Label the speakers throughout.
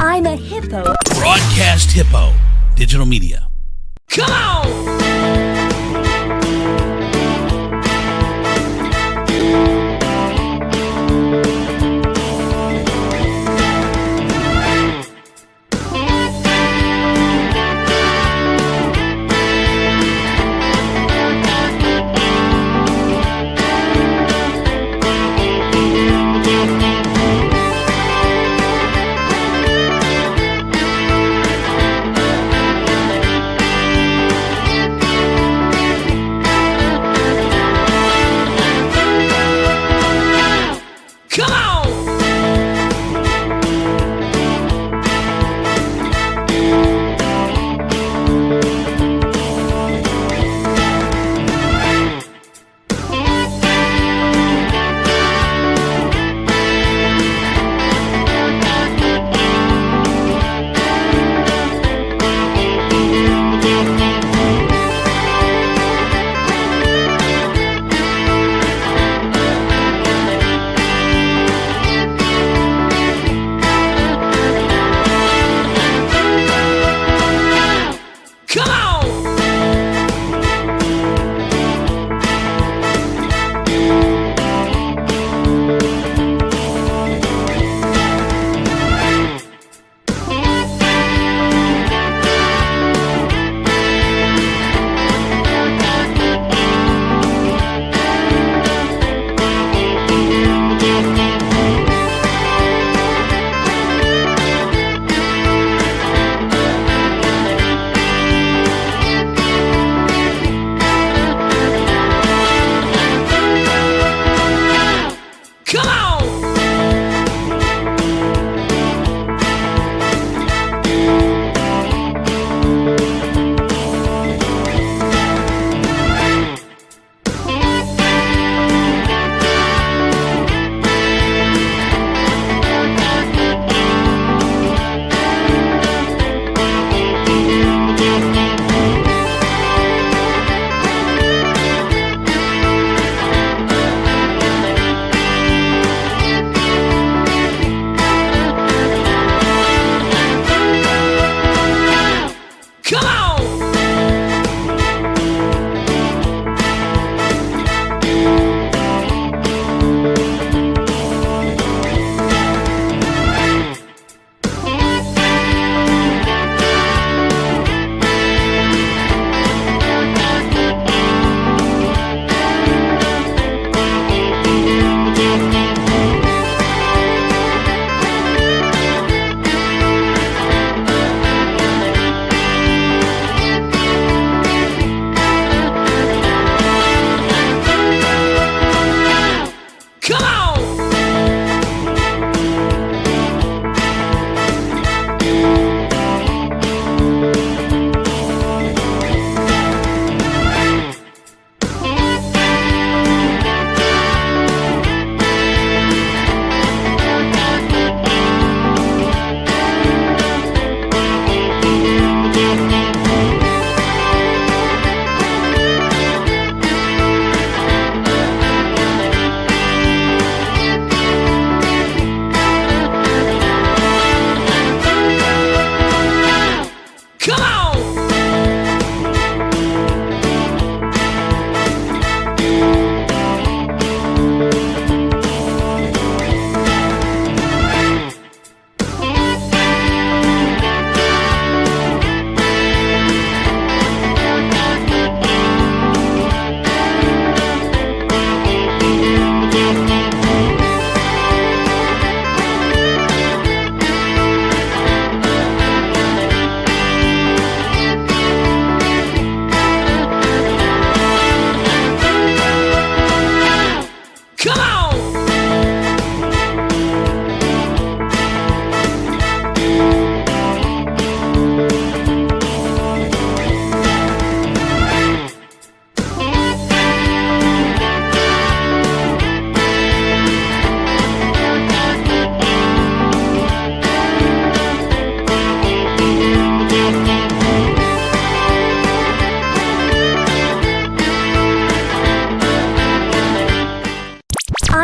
Speaker 1: I'm a hippo.
Speaker 2: Broadcast Hippo. Digital media.
Speaker 3: Come on!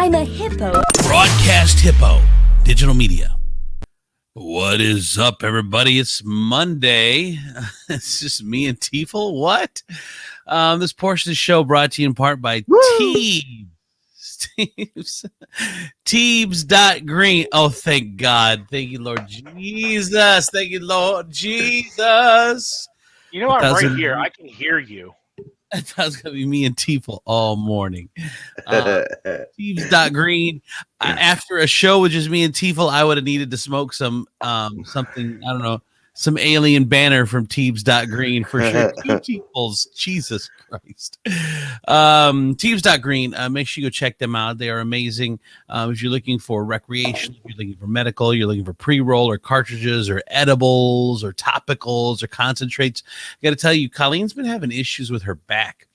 Speaker 1: I'm a hippo.
Speaker 2: Broadcast Hippo. Digital media. What is up, everybody? It's Monday. It's just me and Tiefel. What? This portion of the show brought to you in part by Teebs.green. Oh, thank God. Thank you, Lord Jesus. Thank you, Lord Jesus.
Speaker 1: You know, I'm right here. I can hear you.
Speaker 2: I thought it was going to be me and Tiefel all morning. Teebs.green. After a show with just me and Tiefel, I would have needed to smoke something, I don't know, some alien banner from Teebs.green for sure. Two Tiefels. Jesus Christ. Teebs.green. Make sure you go check them out. They are amazing. If you're looking for recreation, if you're looking for medical, you're looking for pre-roll or cartridges or edibles or topicals or concentrates. I got to tell you, Colleen's been having issues with her back.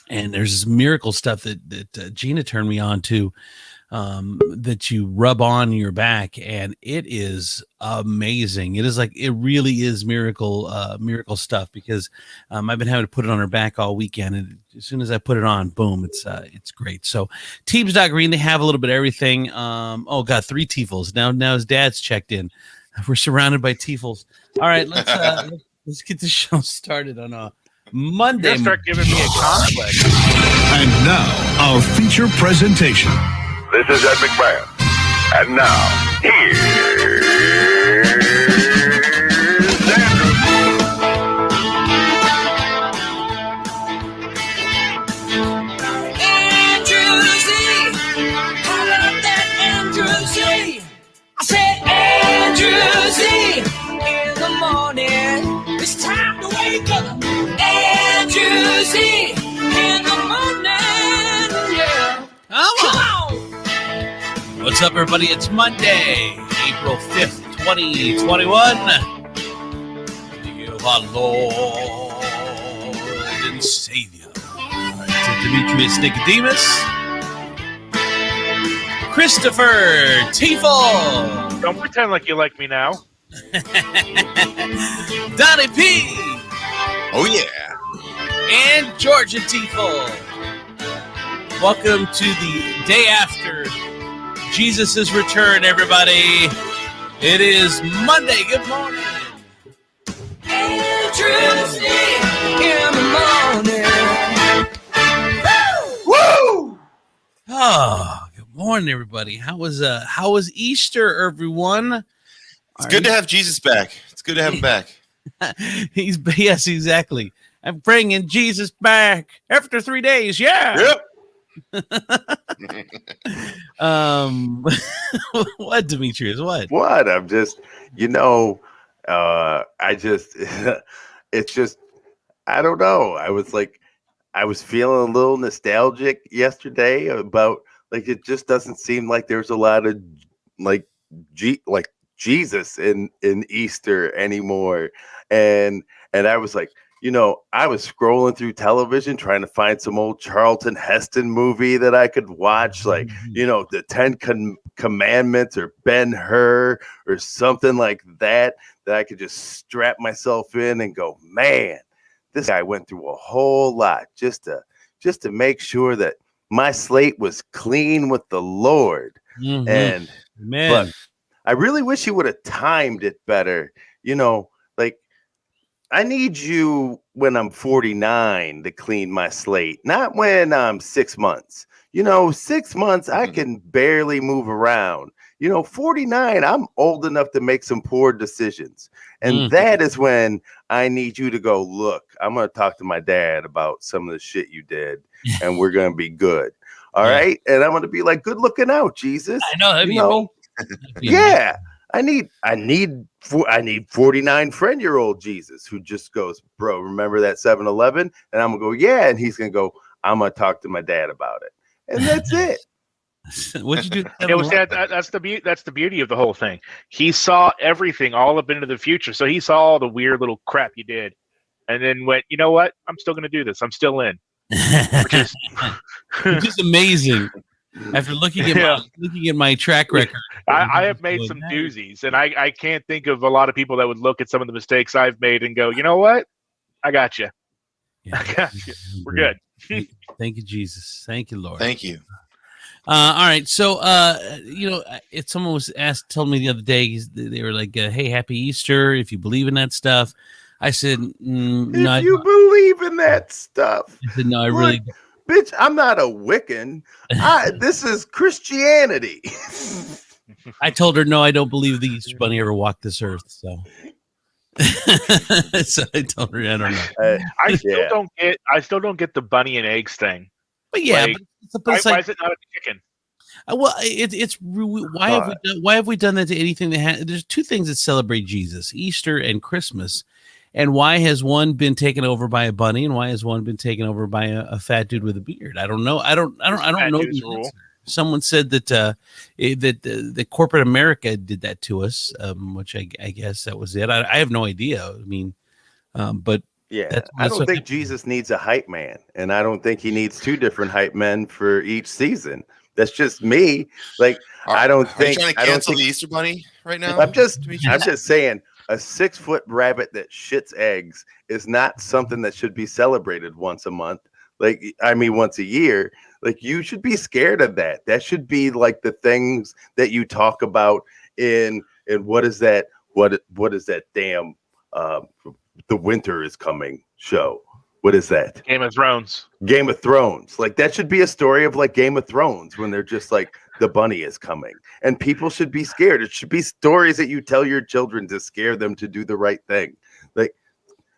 Speaker 2: And there's this miracle stuff that Gina turned me on to, that you rub on your back, and it is amazing. It is like, it really is miracle stuff, because I've been having to put it on her back all weekend, and as soon as I put it on, boom, it's great. So Teebs.green, they have a little bit of everything. Oh God, 3 Tiefels. Now his dad's checked in. We're surrounded by Tiefels. All right, let's get the show started on a Monday.
Speaker 1: You're gonna start giving me a conflict.
Speaker 4: And now, our feature presentation.
Speaker 5: This is Ed McMahon. And now, here's Andrew.
Speaker 3: Andrew Z. I love that Andrew Z. I said Andrew Z. In the morning, it's time to wake up. Andrew Z. In the morning, yeah. Come on.
Speaker 2: What's up, everybody? It's Monday, April 5th, 2021. You are Lord and Savior. All right, so Demetrius Nicodemus, Christopher Tiefel,
Speaker 1: Don't pretend like you like me now.
Speaker 2: Donnie P,
Speaker 5: Oh, yeah.
Speaker 2: and Georgia Tiefel. Welcome to the day after Jesus' return, everybody. It is Monday. Good morning.
Speaker 3: Andrew Z. In the morning.
Speaker 5: Woo!
Speaker 2: Oh, good morning, everybody. How was Easter, everyone?
Speaker 6: It's good to have Jesus back. It's good to have him back.
Speaker 2: Yes, exactly. I'm bringing Jesus back after 3 days. Yeah.
Speaker 6: Yep.
Speaker 2: What, Demetrius? What?
Speaker 7: I'm just, it's just, I don't know. I was feeling a little nostalgic yesterday about, like, it just doesn't seem like there's a lot of Jesus in Easter anymore. And I was like, I was scrolling through television trying to find some old Charlton Heston movie that I could watch, like, the 10 Commandments or Ben-Hur or something like that I could just strap myself in and go, man, this guy went through a whole lot just to make sure that my slate was clean with the Lord.
Speaker 2: Mm-hmm.
Speaker 7: And
Speaker 2: Man,
Speaker 7: but I really wish he would have timed it better. Like, I need you when I'm 49 to clean my slate, not when I'm 6 months. 6 months, I can barely move around. 49, I'm old enough to make some poor decisions. And that is when I need you to go, look, I'm going to talk to my dad about some of the shit you did, and we're going to be good. All right? And I'm going to be like, good looking out, Jesus.
Speaker 2: I know. That'd be amazing.
Speaker 7: Yeah. I need 49 friend-year-old Jesus who just goes, bro, remember that 7-Eleven? And I'm gonna go, yeah, and he's gonna go, I'm gonna talk to my dad about it, and that's it.
Speaker 2: What'd you do?
Speaker 1: It was that's the beauty of the whole thing. He saw everything all up into the future, so he saw all the weird little crap you did, and then went, you know what? I'm still gonna do this. I'm still in. Which is
Speaker 2: amazing. After looking at my track record,
Speaker 1: I have made some doozies, and I can't think of a lot of people that would look at some of the mistakes I've made and go, you know what? I got you.
Speaker 2: Yeah.
Speaker 1: I got you. We're good.
Speaker 2: Thank you, Jesus. Thank you, Lord.
Speaker 6: Thank you.
Speaker 2: All right. So, someone was told me the other day, they were like, "Hey, happy Easter! If you believe in that stuff." I said, "No."
Speaker 7: If you believe in that stuff,
Speaker 2: I said, "No, I
Speaker 7: look,
Speaker 2: really." Don't.
Speaker 7: bitch, I'm not a Wiccan. This is Christianity.
Speaker 2: I told her, "No, I don't believe the Easter Bunny ever walked this earth." So, so I told her, "I don't know."
Speaker 1: I still don't get the bunny and eggs thing.
Speaker 2: But yeah,
Speaker 1: Like,
Speaker 2: but it's like,
Speaker 1: why is it not a chicken?
Speaker 2: well, why have we done that to anything that there's two things that celebrate Jesus, Easter and Christmas, and why has one been taken over by a bunny and why has one been taken over by a fat dude with a beard? I don't know. I don't know. Someone said that that corporate America did that to us, which I guess that was it. I have no idea. I mean, but
Speaker 7: yeah, I don't think Jesus needs a hype man, and I don't think he needs two different hype men for each season. That's just me. Like, I don't think.
Speaker 6: Are you trying to cancel the Easter Bunny right now?
Speaker 7: I'm just saying, a 6-foot rabbit that shits eggs is not something that should be celebrated once a month. Like, I mean, once a year. Like, you should be scared of that. That should be like the things that you talk about in what is that? What is that damn The Winter is Coming show? What is that?
Speaker 1: Game of Thrones.
Speaker 7: Game of Thrones. Like, that should be a story of like Game of Thrones when they're just like, the bunny is coming. And people should be scared. It should be stories that you tell your children to scare them to do the right thing. Like,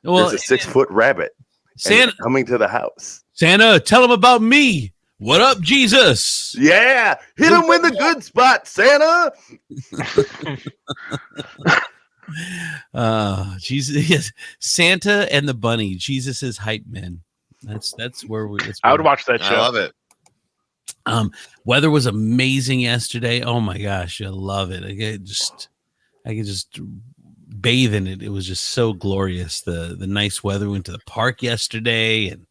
Speaker 7: there's a 6-foot rabbit
Speaker 2: Santa
Speaker 7: coming to the house.
Speaker 2: Santa, tell him about me. What up, Jesus?
Speaker 7: Yeah, hit him in the good spot, Santa.
Speaker 2: Jesus, yes. Santa and the bunny. Jesus is hype men. That's where we.
Speaker 1: I would watch that show.
Speaker 6: I love it.
Speaker 2: Weather was amazing yesterday. Oh my gosh, I love it. I could just bathe in it. It was just so glorious. The nice weather. We went to the park yesterday, and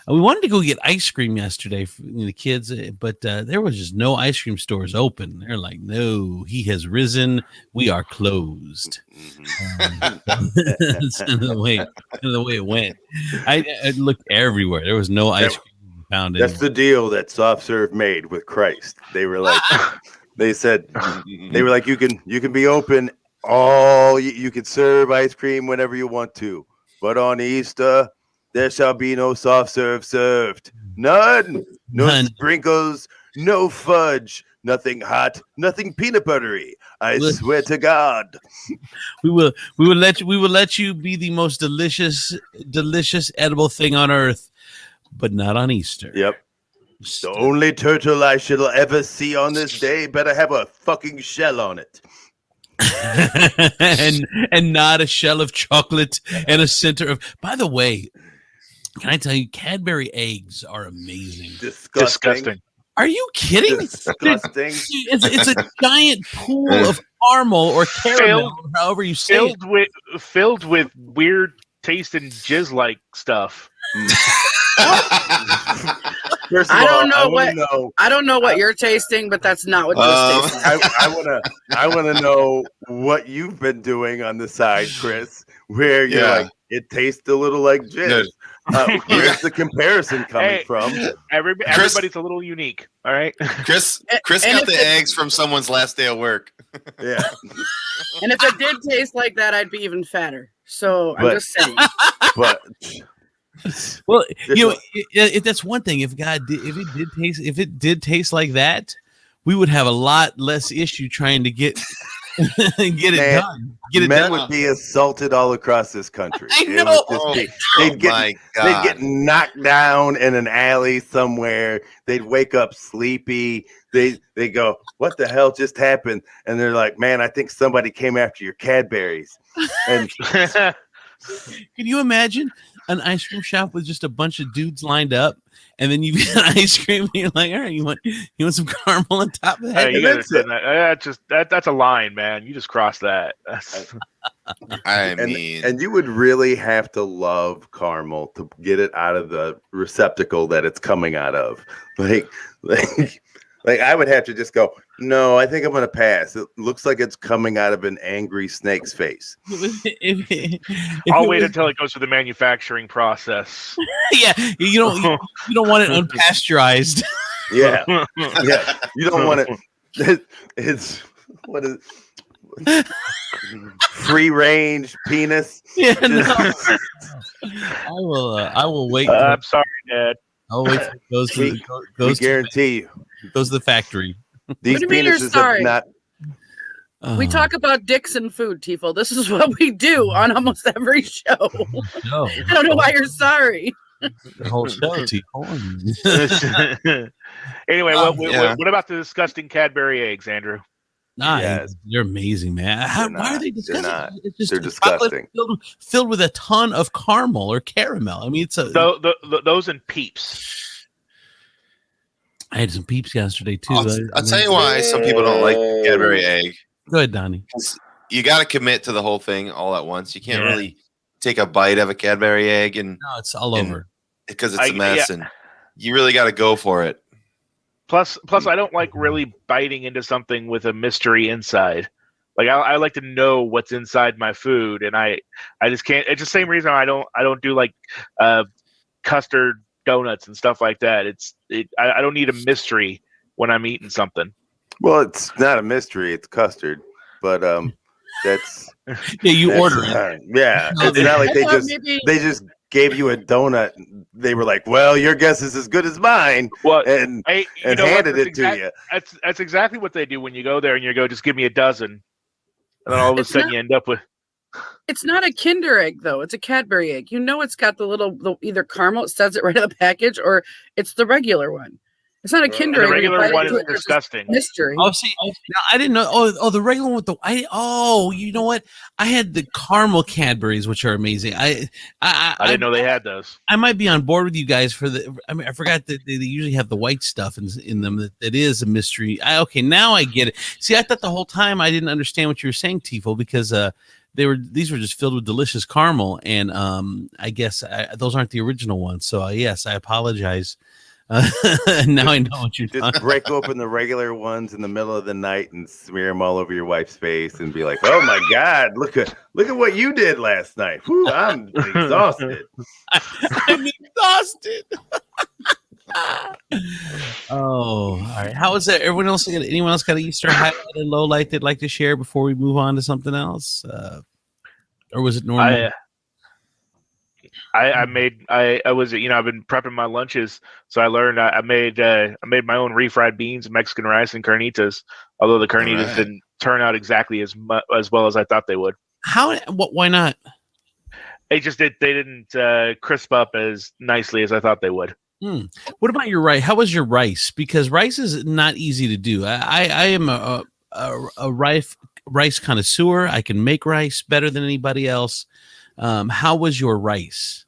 Speaker 2: we wanted to go get ice cream yesterday for the kids, but there was just no ice cream stores open. They're like, "No, he has risen. We are closed." That's the way it went. I looked everywhere. There was no ice cream found.
Speaker 7: That's the deal that Soft Serve made with Christ. They were like, they were like, you can be open you can serve ice cream whenever you want to, but on Easter there shall be no soft serve served. None. Sprinkles, no fudge, nothing hot, nothing peanut buttery. I swear to God.
Speaker 2: We will let you be the most delicious edible thing on earth, but not on Easter.
Speaker 7: Yep. The only turtle I shall ever see on this day better have a fucking shell on it.
Speaker 2: and not a shell of chocolate and a center of. By the way, can I tell you, Cadbury eggs are amazing.
Speaker 7: Disgusting.
Speaker 2: Are you kidding?
Speaker 7: Disgusting.
Speaker 2: It's a giant pool of caramel or caramel, however you say it.
Speaker 1: Filled with weird tasting jizz-like stuff.
Speaker 7: First of
Speaker 8: I
Speaker 7: all,
Speaker 8: don't know what you're tasting, but that's not what you're tasting.
Speaker 7: I want to know what you've been doing on the side, Chris, where you're like, it tastes a little like jizz. Where's the comparison coming from?
Speaker 1: Everybody's a little unique. All right.
Speaker 6: Chris got the eggs from someone's last day of work.
Speaker 7: Yeah.
Speaker 8: And if it did taste like that, I'd be even fatter. So I'm just saying.
Speaker 7: But
Speaker 2: well, that's one thing. If it did taste like that, we would have a lot less issue trying to get it done.
Speaker 7: Men would be assaulted all across this country.
Speaker 2: I know.
Speaker 7: They'd get knocked down in an alley somewhere. They'd wake up sleepy. They go, "What the hell just happened?" And they're like, "Man, I think somebody came after your Cadberries." And
Speaker 2: can you imagine an ice cream shop with just a bunch of dudes lined up, and then you get ice cream, and you're like, "All right, you want some caramel on top of that?"
Speaker 1: That's a line, man. You just crossed that.
Speaker 7: And you would really have to love caramel to get it out of the receptacle that it's coming out of. Like I would have to just go, "No, I think I'm going to pass. It looks like it's coming out of an angry snake's face."
Speaker 1: I'll wait until it goes through the manufacturing process.
Speaker 2: Yeah, you don't want it unpasteurized.
Speaker 7: Yeah. Yeah. You don't want to. It's what is free range penis.
Speaker 2: Yeah,
Speaker 7: Just-
Speaker 2: I will wait.
Speaker 1: I'm sorry, Dad.
Speaker 2: I'll wait till it goes to
Speaker 7: we
Speaker 2: goes to,
Speaker 7: guarantee you
Speaker 2: goes to the factory.
Speaker 7: these
Speaker 8: What do you mean you're
Speaker 7: penises have
Speaker 8: sorry?
Speaker 7: not.
Speaker 8: We talk about dicks and food, Tifo. This is what we do on almost every show.
Speaker 2: No,
Speaker 8: I don't know why you're sorry.
Speaker 2: the whole show.
Speaker 1: Anyway,
Speaker 6: yeah.
Speaker 1: what about the disgusting Cadbury eggs, Andrew?
Speaker 2: Nah,
Speaker 7: Yes.
Speaker 2: they're amazing, man. Why are they disgusting?
Speaker 7: Not.
Speaker 2: It's just
Speaker 7: They're
Speaker 2: chocolate
Speaker 7: disgusting.
Speaker 2: filled with a ton of caramel or caramel. I mean, it's a.
Speaker 1: Those and Peeps.
Speaker 2: I had some Peeps yesterday too.
Speaker 6: I'll tell you why some people don't like Cadbury egg.
Speaker 2: Go ahead, Donnie.
Speaker 6: You got to commit to the whole thing all at once. You can't
Speaker 1: Yeah.
Speaker 6: really take a bite of a Cadbury egg and
Speaker 2: No, it's all over.
Speaker 6: because it's a mess, and you really got to go for it.
Speaker 1: Plus, I don't like really biting into something with a mystery inside. Like I like to know what's inside my food, and I just can't. It's the same reason I don't do like custard donuts and stuff like that. I don't need a mystery when I'm eating something.
Speaker 7: Well, it's not a mystery. It's custard, but that's
Speaker 2: Yeah, you
Speaker 7: that's,
Speaker 2: order it.
Speaker 7: Yeah, it's not like
Speaker 8: I
Speaker 7: they
Speaker 8: thought
Speaker 7: just
Speaker 8: maybe-
Speaker 7: they just gave you a donut. They were like, "Well, your guess is as good as mine,"
Speaker 1: Well,
Speaker 7: and
Speaker 1: hey, you
Speaker 7: and
Speaker 1: know what?
Speaker 7: handed
Speaker 1: That's
Speaker 7: it to you.
Speaker 1: That's exactly what they do when you go there and you go, just give me a dozen, and then all of a
Speaker 8: It's
Speaker 1: sudden
Speaker 8: not-
Speaker 1: you end up with.
Speaker 8: It's not a Kinder egg, though. It's a Cadbury egg. You know it's got the either caramel, it says it right on the package, or it's the regular one. It's not a Kinder
Speaker 1: The
Speaker 8: egg. You
Speaker 1: regular
Speaker 8: bite
Speaker 1: one
Speaker 8: into
Speaker 1: is
Speaker 8: it, there's this
Speaker 1: disgusting.
Speaker 8: mystery.
Speaker 2: Oh, see, now I didn't know. Oh, the regular one with the. You know what? I had the caramel Cadburys, which are amazing. I
Speaker 1: didn't know they had those.
Speaker 2: I might be on board with you guys for the. I mean, I forgot that they usually have the white stuff in them. That is a mystery. Okay, now I get it. See, I thought the whole time I didn't understand what you were saying, Tifo, because these were just filled with delicious caramel, and I guess those aren't the original ones. So yes, I apologize. Now I know what you're talking.
Speaker 7: Just break open the regular ones in the middle of the night and smear them all over your wife's face and be like, "Oh my God, look at what you did last night. Whew, I'm exhausted."
Speaker 2: I'm exhausted. Oh, all right. How is that? Anyone else got an Easter highlight or low light they'd like to share before we move on to something else? Or was it normal?
Speaker 1: I've been prepping my lunches, so I learned I made my own refried beans, Mexican rice, and carnitas. Although the carnitas didn't turn out exactly as well as I thought they would.
Speaker 2: Why not?
Speaker 1: They didn't crisp up as nicely as I thought they would.
Speaker 2: What about your rice? How was your rice? Because rice is not easy to do. I am a rice connoisseur. I can make rice better than anybody else. How was your rice?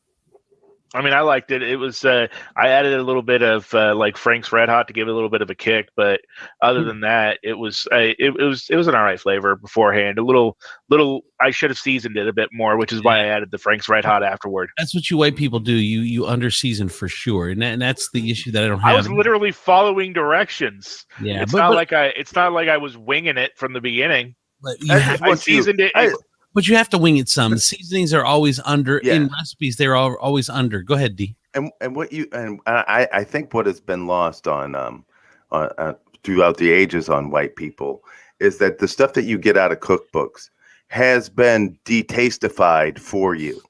Speaker 1: I mean, I liked it. It was I added a little bit of like Frank's Red Hot to give it a little bit of a kick, but other than that, it was an all right flavor beforehand. A little I should have seasoned it a bit more, which is why I added the Frank's Red Hot afterward.
Speaker 2: That's what you white people do. You under season for sure, and that's the issue that I don't have.
Speaker 1: I was literally following directions.
Speaker 2: Yeah,
Speaker 1: it's not like I was winging it from the beginning.
Speaker 2: But
Speaker 1: I seasoned it.
Speaker 2: But you have to wing it some. The seasonings are always under in recipes. They're always under. Go ahead, D.
Speaker 7: And I think what has been lost on throughout the ages on white people is that the stuff that you get out of cookbooks has been detastified for you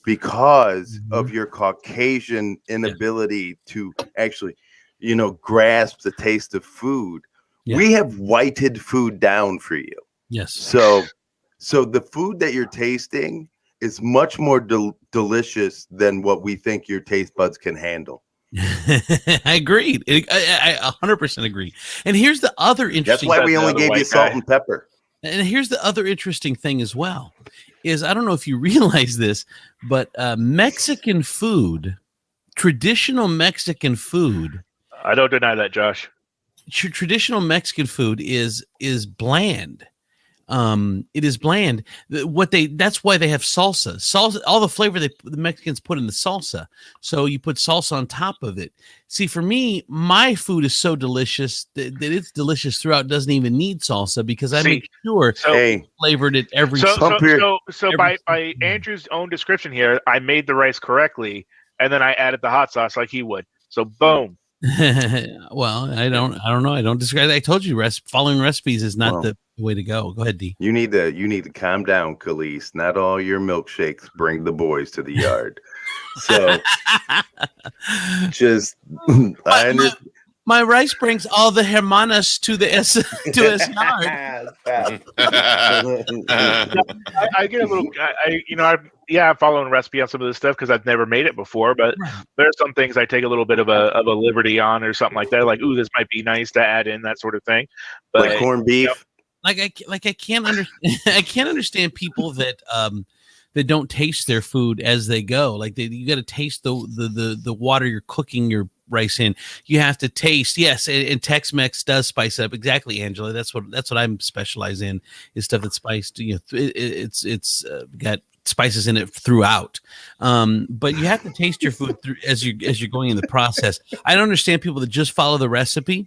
Speaker 7: because of your Caucasian inability to actually, grasp the taste of food. Yeah. We have whited food down for you.
Speaker 2: Yes.
Speaker 7: So the food that you're tasting is much more delicious than what we think your taste buds can handle.
Speaker 2: I agree. I 100% agree. And here's the other interesting.
Speaker 7: That's why we only gave you salt and pepper.
Speaker 2: And here's the other interesting thing as well is I don't know if you realize this, but Mexican food, traditional Mexican food.
Speaker 1: I don't deny that, Josh.
Speaker 2: Traditional Mexican food is bland. It is bland. That's why they have salsa. Salsa, all the flavor the Mexicans put in the salsa. So you put salsa on top of it. See, for me, my food is so delicious that it's delicious throughout. It doesn't even need salsa because I make sure flavored it every.
Speaker 1: So by Andrew's own description here, I made the rice correctly, and then I added the hot sauce like he would. So boom.
Speaker 2: Well, I don't know. I don't describe. I told you, following recipes is not the way to go. Go ahead, D.
Speaker 7: You need to calm down, Khalees. Not all your milkshakes bring the boys to the yard. So just I understand.
Speaker 2: My rice brings all the hermanas to his yard.
Speaker 1: I get a little, I'm following a recipe on some of this stuff because I've never made it before, but there are some things I take a little bit of a liberty on or something like that. Like, ooh, this might be nice to add in, that sort of thing. But
Speaker 7: like corned beef.
Speaker 2: I can't understand. I can't understand people that don't taste their food as they go. Like you got to taste the water you're cooking your rice in. You have to taste. Yes, and Tex-Mex does spice it up. Exactly, Angela. That's what I'm specialized in, is stuff that's spiced. It's got spices in it throughout. But you have to taste your food through as you're going in the process. I don't understand people that just follow the recipe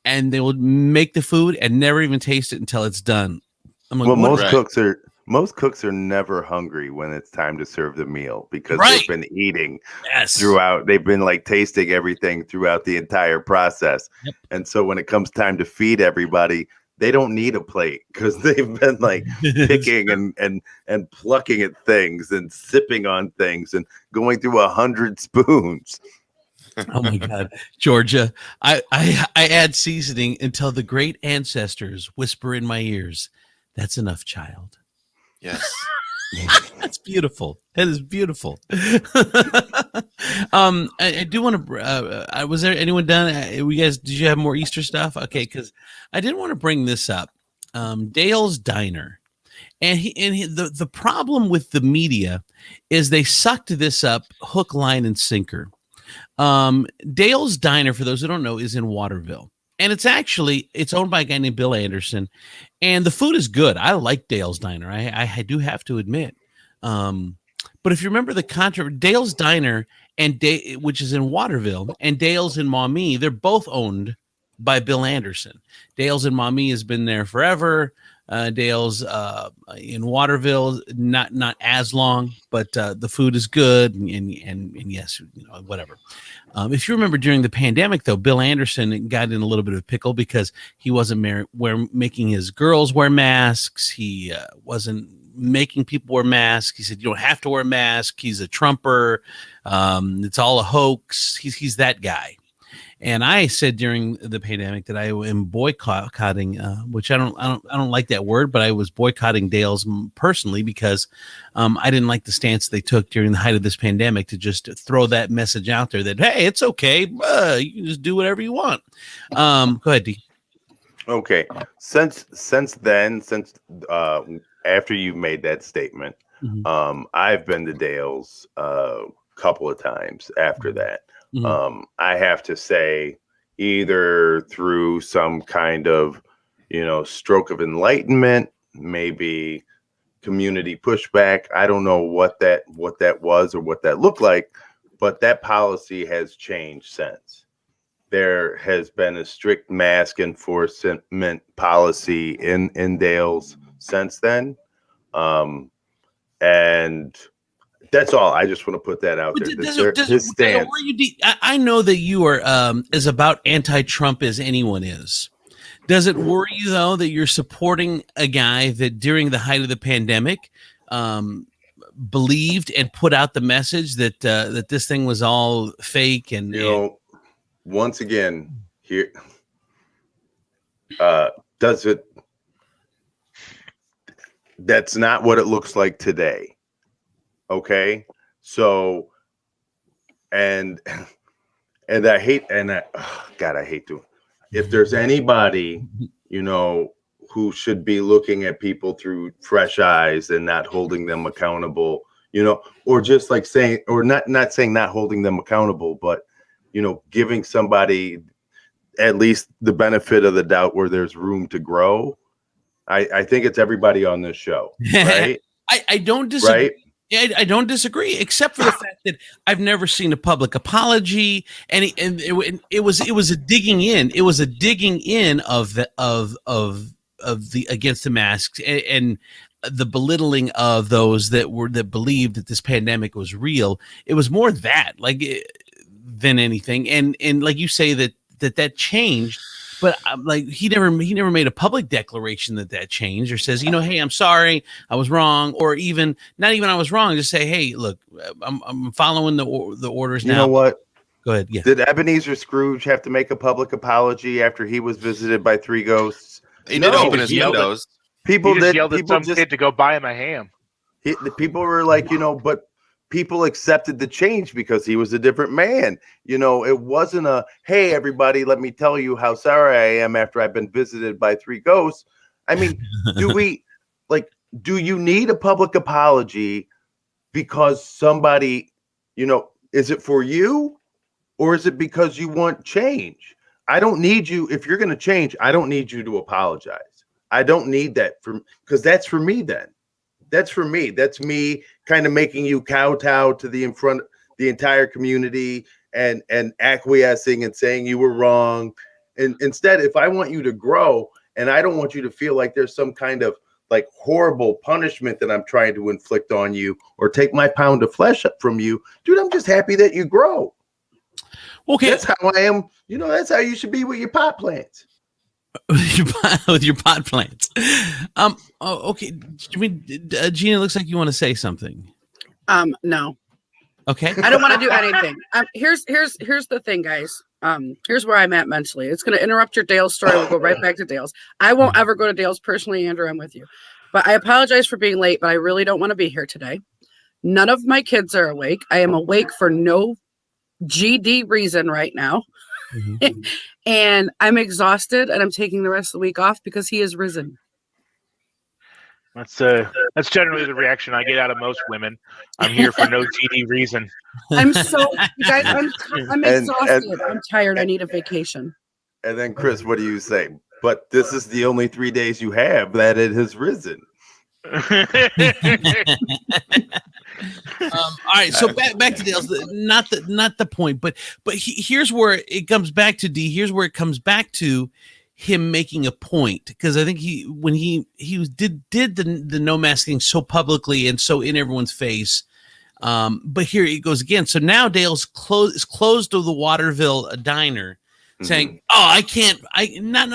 Speaker 2: and they will make the food and never even taste it until it's done. I'm like,
Speaker 7: well, most cooks are never hungry when it's time to serve the meal because they've been eating throughout. They've been like tasting everything throughout the entire process. Yep. And so when it comes time to feed everybody, they don't need a plate because they've been like picking and plucking at things and sipping on things and going through 100 spoons.
Speaker 2: Oh my God, Georgia! I add seasoning until the great ancestors whisper in my ears, "That's enough, child."
Speaker 6: Yes.
Speaker 2: That's beautiful. That is beautiful. I do want to. Was there anyone done? Did you have more Easter stuff? Okay, because I did want to bring this up. Dale's Diner, and the problem with the media is they sucked this up hook, line, and sinker. Dale's Diner, for those who don't know, is in Waterville. And it's owned by a guy named Bill Anderson, and the food is good. I like Dale's Diner. I do have to admit. But if you remember the controversy, Dale's Diner which is in Waterville, and Dale's in Maumee, they're both owned by Bill Anderson. Dale's in Maumee has been there forever. Dale's in Waterville, not as long, but the food is good, and yes, whatever. If you remember during the pandemic, though, Bill Anderson got in a little bit of a pickle because he wasn't making his girls wear masks. He wasn't making people wear masks. He said, "You don't have to wear a mask." He's a Trumper. It's all a hoax. He's that guy. And I said during the pandemic that I am boycotting, which I don't like that word, but I was boycotting Dale's personally because I didn't like the stance they took during the height of this pandemic to just throw that message out there that, hey, it's okay, you can just do whatever you want. Go ahead, D.
Speaker 7: Okay, since after you made that statement, I've been to Dale's a couple of times after that. I have to say, either through some kind of, stroke of enlightenment, maybe community pushback. I don't know what that was or what that looked like, but that policy has changed since. There has been a strict mask enforcement policy in Dale's since then. And that's all. I just want to put that out there. His stance.
Speaker 2: I know that you are as about anti-Trump as anyone is. Does it worry you, though, that you're supporting a guy that during the height of the pandemic believed and put out the message that that this thing was all fake? And
Speaker 7: once again, here does it? That's not what it looks like today. Okay, so and I hate God, I hate to. If there's anybody who should be looking at people through fresh eyes and not holding them accountable, or just like saying, or not saying not holding them accountable, but giving somebody at least the benefit of the doubt where there's room to grow. I think it's everybody on this show, right?
Speaker 2: I don't disagree.
Speaker 7: Right?
Speaker 2: I don't disagree, except for the fact that I've never seen a public apology, and it was a digging in. It was a digging in of the against the masks and the belittling of those that believed that this pandemic was real. It was more that than anything. And like you say that changed, but like he never made a public declaration that changed, or says, hey, I'm sorry, I was wrong, or even not even I was wrong. Just say, hey, look, I'm following the orders now.
Speaker 7: You know what?
Speaker 2: Go ahead. Yeah.
Speaker 7: Did Ebenezer Scrooge have to make a public apology after he was visited by 3 ghosts?
Speaker 6: He did open his windows.
Speaker 7: People
Speaker 1: he just
Speaker 7: did.
Speaker 1: yelled at
Speaker 7: People
Speaker 1: some
Speaker 7: just
Speaker 1: kid to go buy him a ham.
Speaker 7: the people were like, but people accepted the change because he was a different man. It wasn't a, hey, everybody, let me tell you how sorry I am after I've been visited by 3 ghosts. I mean, do you need a public apology because somebody, is it for you or is it because you want change? I don't need you. If you're going to change, I don't need you to apologize. I don't need that because that's for me then. That's for me. That's me kind of making you kowtow to the entire community and acquiescing and saying you were wrong. And instead, if I want you to grow and I don't want you to feel like there's some kind of like horrible punishment that I'm trying to inflict on you or take my pound of flesh up from you, dude, I'm just happy that you grow.
Speaker 2: Okay.
Speaker 7: That's how I am. That's how you should be with your pot plants.
Speaker 2: With your pot plants. Okay. Gina, looks like you want to say something.
Speaker 8: No.
Speaker 2: Okay.
Speaker 8: I don't want to do anything. Here's the thing, guys. Here's where I'm at mentally. It's going to interrupt your Dale's story. We'll go right back to Dale's. I won't ever go to Dale's personally, Andrew. I'm with you. But I apologize for being late, but I really don't want to be here today. None of my kids are awake. I am awake for no GD reason right now. Mm-hmm. And I'm exhausted and I'm taking the rest of the week off because he has risen.
Speaker 1: That's generally the reaction I get out of most women. I'm here for no GD reason.
Speaker 8: I'm exhausted. I'm tired. I need a vacation.
Speaker 7: And then Chris, what do you say? But this is the only 3 days you have that it has risen.
Speaker 2: All right, so back to Dale's. Not the point, but here's where it comes back to D. Here's where it comes back to him making a point, because I think when he did the no masking so publicly and so in everyone's face. But here it goes again. So now Dale's closed to the Waterville diner, saying, "Oh, not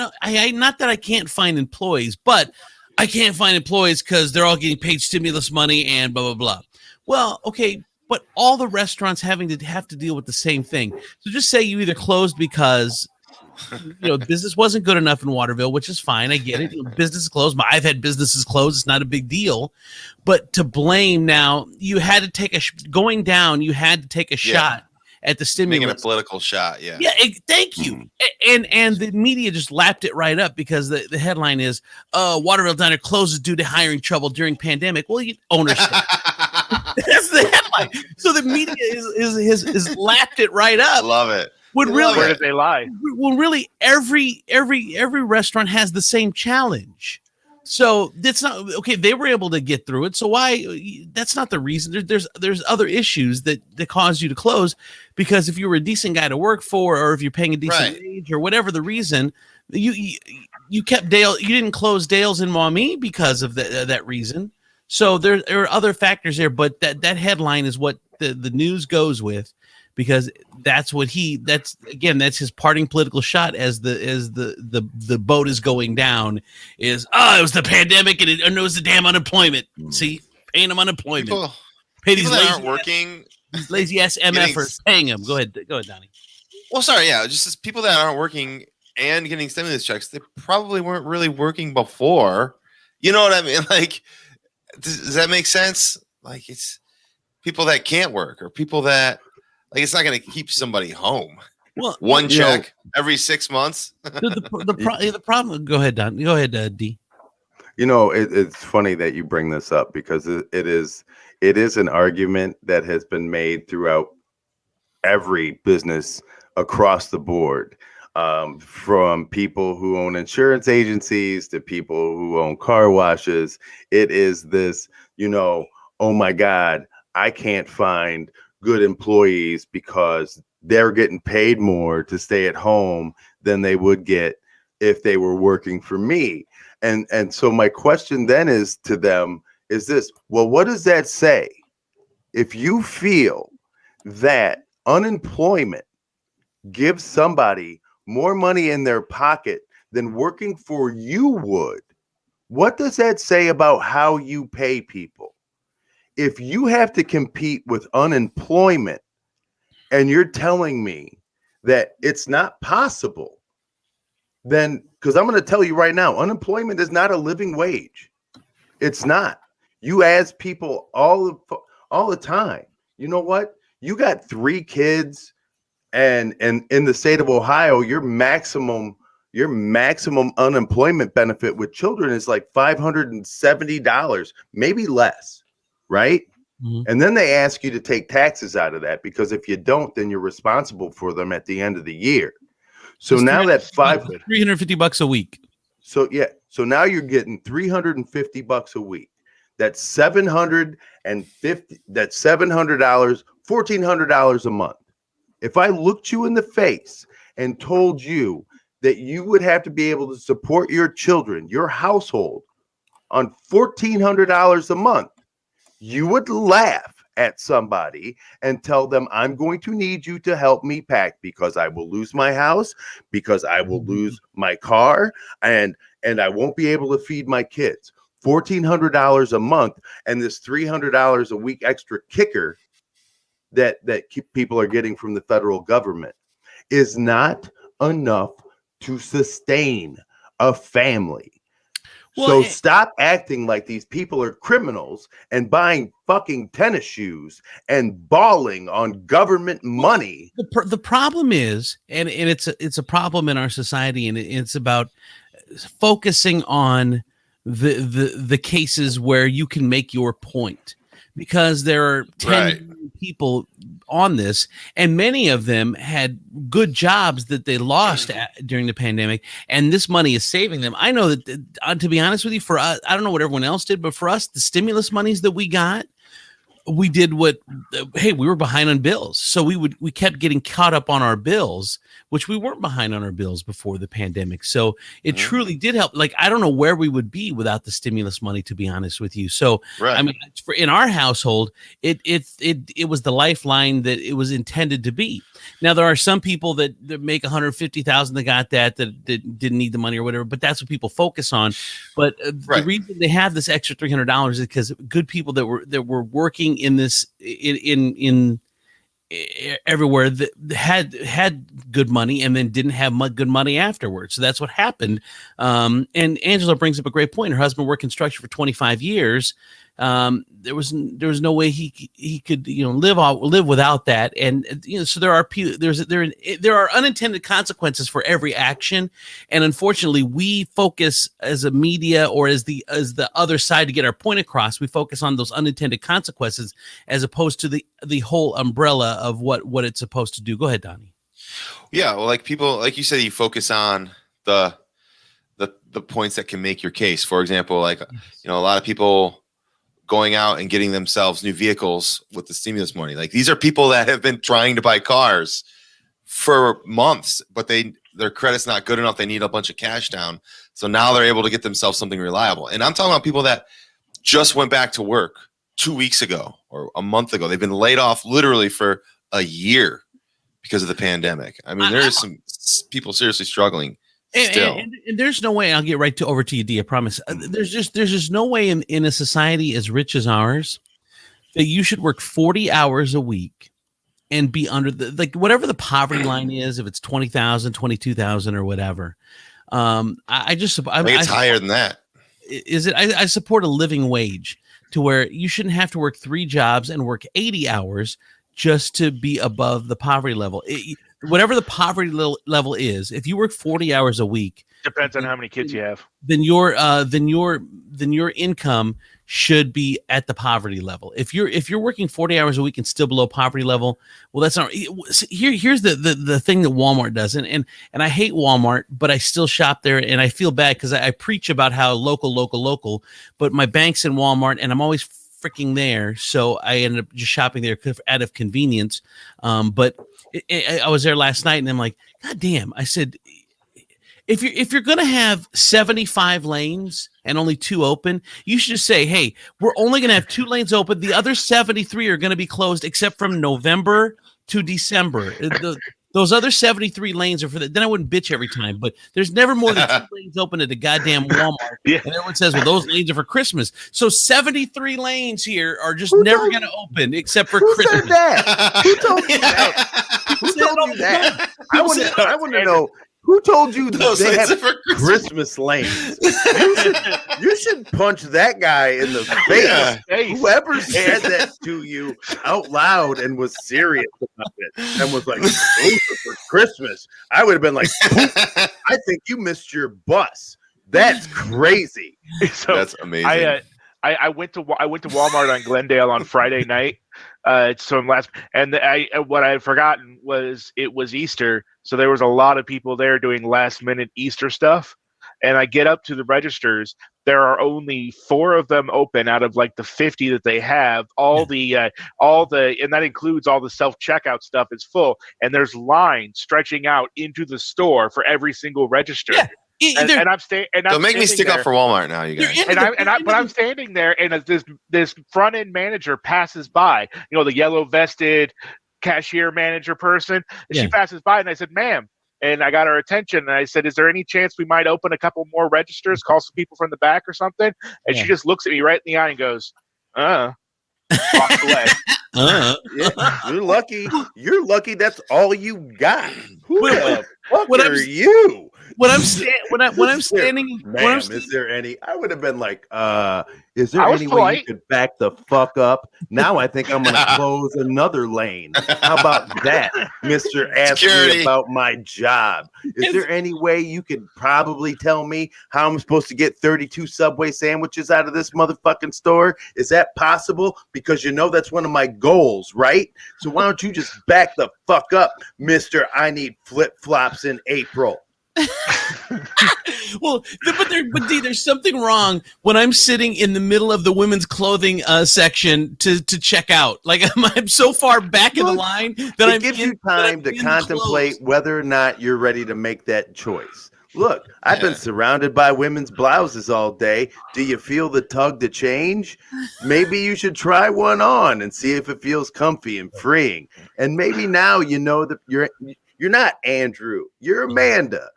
Speaker 2: that I can't find employees, but I can't find employees because they're all getting paid stimulus money and blah blah blah." Well, okay, but all the restaurants have to deal with the same thing. So just say you either closed because business wasn't good enough in Waterville, which is fine. I get it. Business is closed. I've had businesses closed. It's not a big deal. But to blame now, you had to take going down. You had to take a shot at the stimulus.
Speaker 6: Making a political shot. Yeah.
Speaker 2: Yeah. Thank you. And the media just lapped it right up because the headline is Waterville Diner closes due to hiring trouble during pandemic. Well, ownership. That's the headline. So the media is lapped it right up.
Speaker 6: Love it.
Speaker 1: Where did they lie?
Speaker 2: Well, really, every restaurant has the same challenge. So that's not okay. They were able to get through it. So why? That's not the reason. There's other issues that cause you to close, because if you were a decent guy to work for, or if you're paying a decent wage, or whatever the reason, you kept Dale. You didn't close Dale's and Maumee because of that reason. So there are other factors there, but that headline is what the news goes with. Because that's his parting political shot as the boat is going down. Is it was the pandemic and it was the damn unemployment. See, paying them unemployment. Pay these lazy
Speaker 6: aren't working.
Speaker 2: These lazy ass MFers, paying them. Go ahead, Donnie.
Speaker 6: Well, sorry, just as people that aren't working and getting stimulus checks, they probably weren't really working before. You know what I mean? Like, does that make sense? Like, it's people that can't work or people that. Like, it's not going to keep somebody home.
Speaker 2: Well,
Speaker 6: one check every 6 months.
Speaker 2: The problem. Go ahead, Don. Go ahead, D.
Speaker 7: It's funny that you bring this up because it is an argument that has been made throughout every business across the board, from people who own insurance agencies to people who own car washes. It is this, oh my God, I can't find good employees because they're getting paid more to stay at home than they would get if they were working for me. And so my question then is to them is this: well, what does that say? If you feel that unemployment gives somebody more money in their pocket than working for you would, what does that say about how you pay people? If you have to compete with unemployment and you're telling me that it's not possible, then, because I'm going to tell you right now, unemployment is not a living wage. It's not. You ask people all the time, you know what? You got 3 kids, and in the state of Ohio, your maximum unemployment benefit with children is like $570, maybe less, right?
Speaker 2: Mhm.
Speaker 7: And then they ask you to take taxes out of that, because if you don't, then you're responsible for them at the end of the year. So
Speaker 2: It's
Speaker 7: now that
Speaker 2: $350 a week.
Speaker 7: so now you're getting $350 a week. That's $700, $1,400 a month. If I looked you in the face and told you that you would have to be able to support your children, your household, on $1,400 a month, you would laugh at somebody and tell them, I'm going to need you to help me pack, because I will lose my house, because I will lose my car, and I won't be able to feed my kids. $1,400 a month, and this $300 a week extra kicker that people are getting from the federal government is not enough to sustain a family. So stop acting like these people are criminals and buying fucking tennis shoes and balling on government money.
Speaker 2: The problem is, and it's a problem in our society, and it's about focusing on the cases where you can make your point, because there are 10 million people on this, and many of them had good jobs that they lost during the pandemic, and this money is saving them. I know that, to be honest with you, for us, I don't know what everyone else did, but for us, the stimulus monies that we got, we did we were behind on bills, so we kept getting caught up on our bills, which we weren't behind on our bills before the pandemic. So it truly did help. Like, I don't know where we would be without the stimulus money, to be honest with you. So I mean, in our household, it was the lifeline that it was intended to be. Now there are some people that make $150,000 that got that didn't need the money or whatever, but that's what people focus on. But the reason they have this extra $300 is because good people that were working in this in everywhere that had good money and then didn't have good money afterwards. So that's what happened. And Angela brings up a great point. Her husband worked construction for 25 years. There was no way he could live without that. And so there are unintended consequences for every action. And unfortunately, we focus as a media, or as the other side, to get our point across. We focus on those unintended consequences as opposed to the whole umbrella of what it's supposed to do. Go ahead, Donnie.
Speaker 6: Yeah, well, like people, like you said, you focus on the points that can make your case. For example, like a lot of people going out and getting themselves new vehicles with the stimulus money. Like, these are people that have been trying to buy cars for months, but their credit's not good enough. They need a bunch of cash down. So now they're able to get themselves something reliable. And I'm talking about people that just went back to work 2 weeks ago or a month ago. They've been laid off literally for a year because of the pandemic. I mean, there's some people seriously struggling.
Speaker 2: And there's no way, I'll get over to you, D, I promise. There's just no way in a society as rich as ours that you should work 40 hours a week and be under whatever the poverty line is, if it's 20,000, 22,000 or whatever. I think
Speaker 6: it's higher than that.
Speaker 2: Is it? I support a living wage, to where you shouldn't have to work 3 jobs and work 80 hours just to be above the poverty level. Whatever the poverty level is, if you work 40 hours a week,
Speaker 1: depends on how many kids you have,
Speaker 2: then your income should be at the poverty level. If you're working 40 hours a week and still below poverty level, well, that's not. Here's the thing that Walmart does, and I hate Walmart, but I still shop there, and I feel bad because I preach about how local, but my bank's in Walmart, and I'm always freaking there, so I ended up just shopping there out of convenience. But I was there last night, and I'm like, God damn! I said, if you're gonna have 75 lanes and only 2 open, you should just say, hey, we're only gonna have 2 lanes open. The other 73 are gonna be closed, except from November to December. Those other 73 lanes are for that. Then I wouldn't bitch every time, but there's never more than 2 lanes open at the goddamn Walmart.
Speaker 1: Yeah.
Speaker 2: And everyone says, well, those lanes are for Christmas. So 73 lanes here are just
Speaker 7: Who
Speaker 2: never
Speaker 7: told-
Speaker 2: going to open except for
Speaker 7: Who
Speaker 2: Christmas.
Speaker 7: said that? Who told you that? Who told you that? I want to know who told you that
Speaker 6: Those
Speaker 7: they
Speaker 6: lanes
Speaker 7: have
Speaker 6: are for
Speaker 7: Christmas lanes. You should punch that guy in the face.
Speaker 6: Yeah.
Speaker 1: Hey,
Speaker 7: Whoever said that to you out loud and was serious about it and was like, "Those are for Christmas," I would have been like, I think you missed your bus. That's crazy.
Speaker 1: so
Speaker 6: That's amazing.
Speaker 1: I went to Walmart on Glendale on Friday night. What I had forgotten was it was Easter, so there was a lot of people there doing last minute Easter stuff. And I get up to the registers. There are only 4 of them open out of like the 50 that they have. And that includes all the self checkout stuff is full, and there's lines stretching out into the store for every single register.
Speaker 2: Yeah.
Speaker 1: And I'm staying.
Speaker 6: Don't make me stick up for Walmart now, you guys.
Speaker 1: But I'm standing there, and as this front end manager passes by, the yellow vested cashier manager person. And she passes by, and I said, "Ma'am," and I got her attention, and I said, "Is there any chance we might open a couple more registers, call some people from the back or something?" And she just looks at me right in the eye and goes, walks away.
Speaker 7: Yeah, you're lucky. You're lucky. That's all you got. Who the fuck are you?
Speaker 2: When I'm standing,
Speaker 7: Ma'am, is there any? I would have been like, is there
Speaker 1: I was
Speaker 7: any way
Speaker 1: polite.
Speaker 7: you could back the fuck up? Now I think I'm gonna close another lane. How about that, Mr. Ask
Speaker 6: Security.
Speaker 7: me about my job? Is there any way you could probably tell me how I'm supposed to get 32 Subway sandwiches out of this motherfucking store? Is that possible? Because that's one of my goals, right? So why don't you just back the fuck up, Mr. I need flip-flops in April.
Speaker 2: Well, but D, there's something wrong when I'm sitting in the middle of the women's clothing section to check out. Like I'm so far back in the line that
Speaker 7: it gives you time to contemplate whether or not you're ready to make that choice. Look, I've been surrounded by women's blouses all day. Do you feel the tug to change? Maybe you should try one on and see if it feels comfy and freeing. And maybe now you know that you're not Andrew, you're Amanda.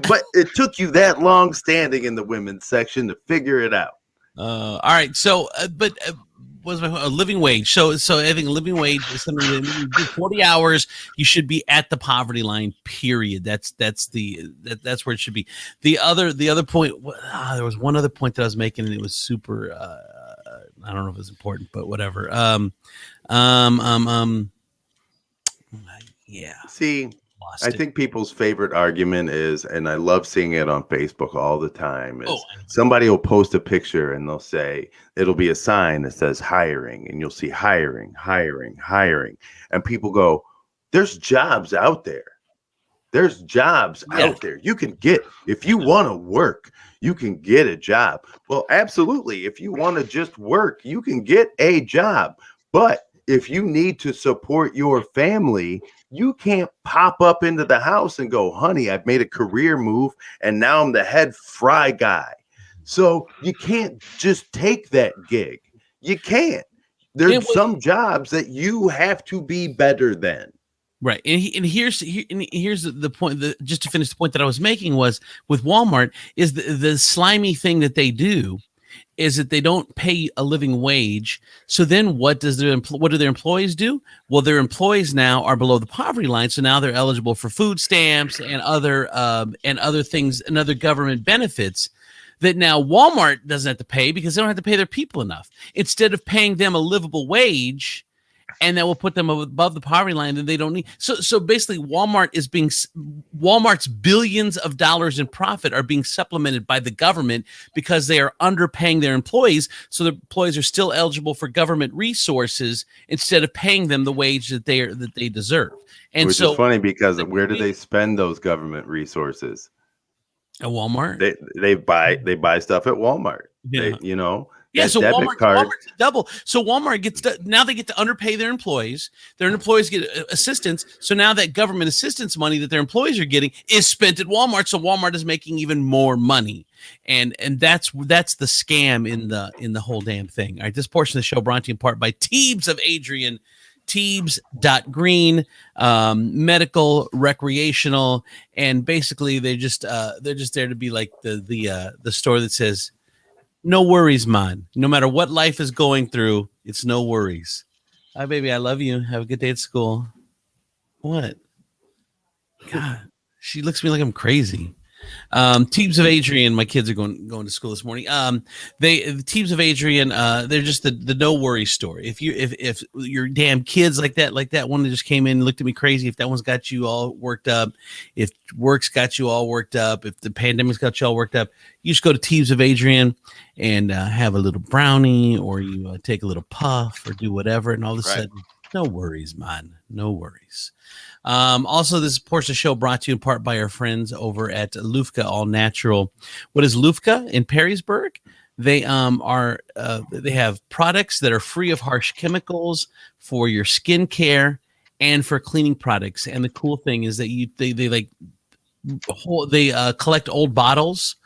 Speaker 7: But it took you that long standing in the women's section to figure it out.
Speaker 2: All right. So, was my living wage? So I think living wage is something that you do 40 hours. You should be at the poverty line. Period. That's where it should be. The other point. There was one other point that I was making, and it was super. I don't know if it was important, but whatever. Yeah.
Speaker 7: See. I think people's favorite argument is, and I love seeing it on Facebook all the time, is somebody will post a picture and they'll say, it'll be a sign that says hiring, and you'll see hiring, hiring, hiring. And people go, there's jobs out there. There's jobs out there. You can get, if you want to work, you can get a job. Well, absolutely. If you want to just work, you can get a job. But if you need to support your family, you can't pop up into the house and go, honey, I've made a career move and now I'm the head fry guy. So you can't just take that gig. You can't. There's some jobs that you have to be better than.
Speaker 2: Right. And here's the point, just to finish the point that I was making was with Walmart is the slimy thing that they do is that they don't pay a living wage. So then what do their employees do? Well, their employees now are below the poverty line. So now they're eligible for food stamps and other things and other government benefits that now Walmart doesn't have to pay because they don't have to pay their people enough. Instead of paying them a livable wage, and that will put them above the poverty line that they don't need. So basically, Walmart's billions of dollars in profit are being supplemented by the government because they are underpaying their employees. So the employees are still eligible for government resources instead of paying them the wage that they deserve. And
Speaker 7: which is funny because where do they spend those government resources?
Speaker 2: At Walmart.
Speaker 7: They buy stuff at Walmart.
Speaker 2: Yeah.
Speaker 7: Yeah,
Speaker 2: so Walmart's double. So Walmart now they get to underpay their employees. Their employees get assistance. So now that government assistance money that their employees are getting is spent at Walmart. So Walmart is making even more money, and that's the scam in the whole damn thing. All right, this portion of the show brought to you in part by Teebs of Adrian. Teebs.green, medical, recreational, and basically they're just there to be like the store that says, no worries, man. No matter what life is going through, it's no worries. Hi, baby. I love you. Have a good day at school. What? God, she looks at me like I'm crazy. Teams of Adrian, my kids are going to school this morning. The Teams of Adrian, they're just the no worry store. If your damn kids like that one that just came in and looked at me crazy, if that one's got you all worked up, if work's got you all worked up, if the pandemic's got you all worked up, you just go to Teams of Adrian and have a little brownie, or you take a little puff or do whatever, and all of a sudden, no worries, man, no worries. Also, this portion of the show brought to you in part by our friends over at Lufka All Natural. What is Lufka in Perrysburg? They they have products that are free of harsh chemicals for your skin care and for cleaning products. And the cool thing is that they collect old bottles,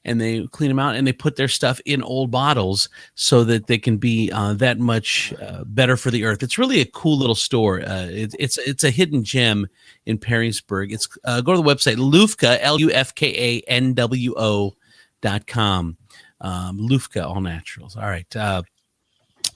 Speaker 2: and they clean them out, and they put their stuff in old bottles so that they can be that much better for the earth. It's really a cool little store. It's a hidden gem in Perrysburg. It's go to the website Lufka, LUFKANWO.com. Lufka All Naturals. All right.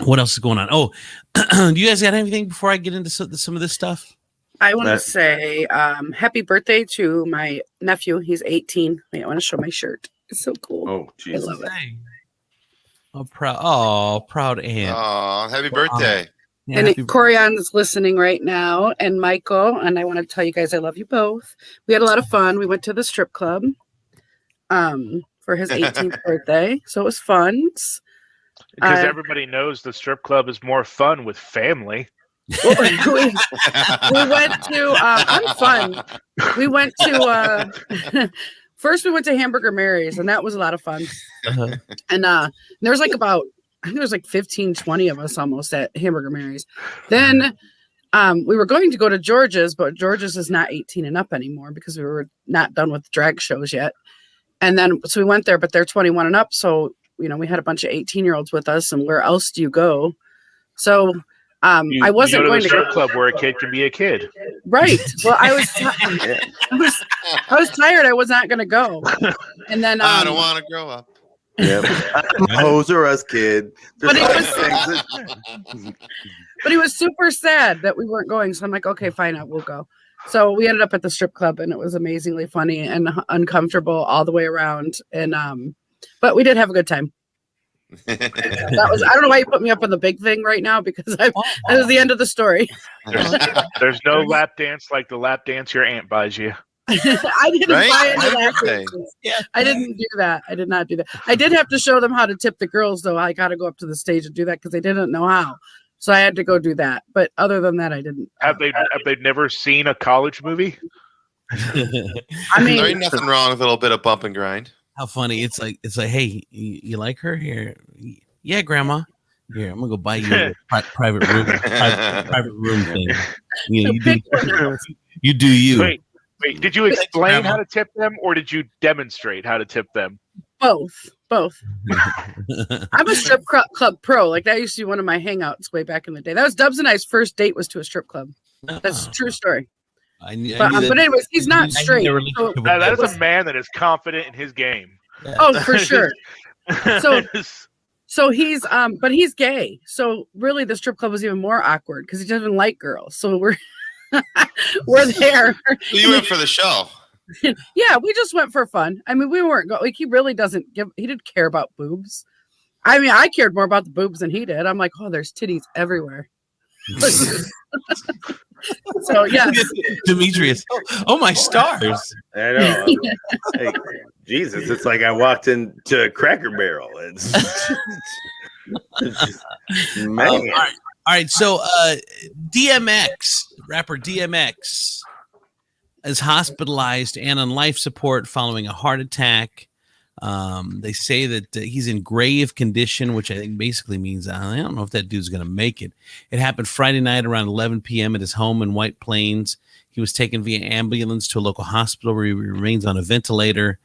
Speaker 2: What else is going on? Oh, do you guys got anything before I get into some of this stuff?
Speaker 8: I want to say happy birthday to my nephew. He's 18. I want to show my shirt. It's so cool.
Speaker 7: Oh, Jesus.
Speaker 8: I love it.
Speaker 2: Proud aunt.
Speaker 6: Oh, happy birthday.
Speaker 2: Yeah,
Speaker 8: And
Speaker 2: happy
Speaker 8: Corian is listening right now, and Michael, and I want to tell you guys I love you both. We had a lot of fun. We went to the strip club for his 18th birthday, so it was fun.
Speaker 1: Because everybody knows the strip club is more fun with family.
Speaker 8: Well, we went to fun. We went to first we went to Hamburger Mary's, and that was a lot of fun.
Speaker 2: Uh-huh.
Speaker 8: And there's like about, I think there's like 15, 20 of us almost at Hamburger Mary's. Then we were going to go to George's, but George's is not 18 and up anymore because we were not done with drag shows yet. And then so we went there, but they're 21 and up. So, you know, we had a bunch of 18-year-olds with us, and where else do you go? So I wasn't going to
Speaker 1: strip club where a kid can be a kid.
Speaker 8: Right. Well, I was tired. I was not going to go. And then
Speaker 6: I don't want to grow up.
Speaker 7: Yeah, poser us kid.
Speaker 8: But he was super sad that we weren't going. So I'm like, okay, fine, we'll go. So we ended up at the strip club, and it was amazingly funny and uncomfortable all the way around. And but we did have a good time. That was, I don't know why you put me up on the big thing right now, because that was the end of the story.
Speaker 1: There's no lap dance like the lap dance your aunt buys you.
Speaker 8: I didn't buy into that. Yeah. I didn't do that. I did not do that. I did have to show them how to tip the girls, though. I got to go up to the stage and do that because they didn't know how. So I had to go do that. But other than that, I didn't.
Speaker 1: Have they never seen a college movie?
Speaker 8: I mean,
Speaker 6: there ain't nothing wrong with a little bit of bump and grind.
Speaker 2: How funny. It's like, hey, you like her? Here. Yeah, grandma. Here, I'm gonna go buy you a private room thing. You know, you do you.
Speaker 1: Wait, did you explain how to tip them, or did you demonstrate how to tip them?
Speaker 8: Both. I'm a strip club pro. Like, that used to be one of my hangouts way back in the day. That was Dubs and I's first date, was to a strip club. That's a true story. But anyways, he's not straight. So,
Speaker 1: that is a man that is confident in his game.
Speaker 8: Oh, for sure. So he's but he's gay. So really the strip club was even more awkward because he doesn't like girls. So we're there.
Speaker 6: So you went for the show.
Speaker 8: Yeah, we just went for fun. I mean, we weren't like, he really he didn't care about boobs. I mean, I cared more about the boobs than he did. I'm like, oh, there's titties everywhere. So yeah,
Speaker 2: Demetrius. Oh my stars!
Speaker 7: I know. Hey, Jesus, it's like I walked into Cracker Barrel. It's man.
Speaker 2: All right. So, DMX, rapper DMX, is hospitalized and on life support following a heart attack. They say that he's in grave condition, which I think basically means I don't know if that dude's going to make it. It happened Friday night around 11 p.m. at his home in White Plains. He was taken via ambulance to a local hospital where he remains on a ventilator.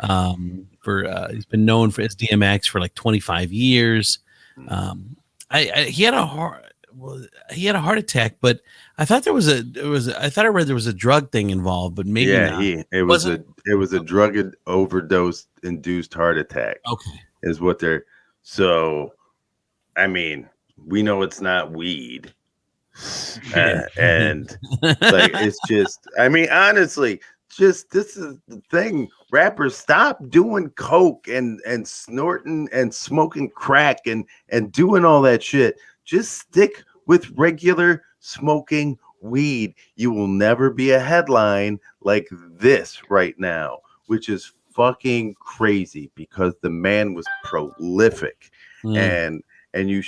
Speaker 2: He's been known as DMX for like 25 years. He had a heart. well, he had a heart attack, but I thought I thought I read there was a drug thing involved, but maybe not.
Speaker 7: it was a drug overdose induced heart attack.
Speaker 2: Okay.
Speaker 7: Is what they're so. I mean, we know it's not weed, and like it's just. I mean, honestly, just this is the thing. Rappers, stop doing coke and snorting and smoking crack and doing all that shit. Just stick with regular smoking weed. You will never be a headline like this right now, which is fucking crazy because the man was prolific. And you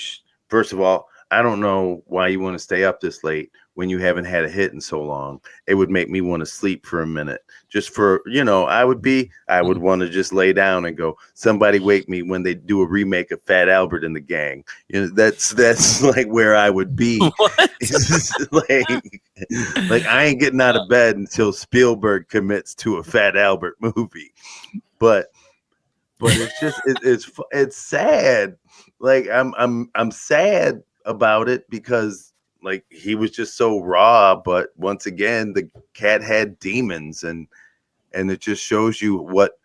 Speaker 7: first of all, I don't know why you want to stay up this late when you haven't had a hit in so long. It would make me want to sleep for a minute. Just for, I would want to just lay down and go, somebody wake me when they do a remake of Fat Albert and the Gang. That's like where I would be. like I ain't getting out of bed until Spielberg commits to a Fat Albert movie. But it's just it's sad. Like I'm sad about it because like he was just so raw, but once again the cat had demons, and it just shows you what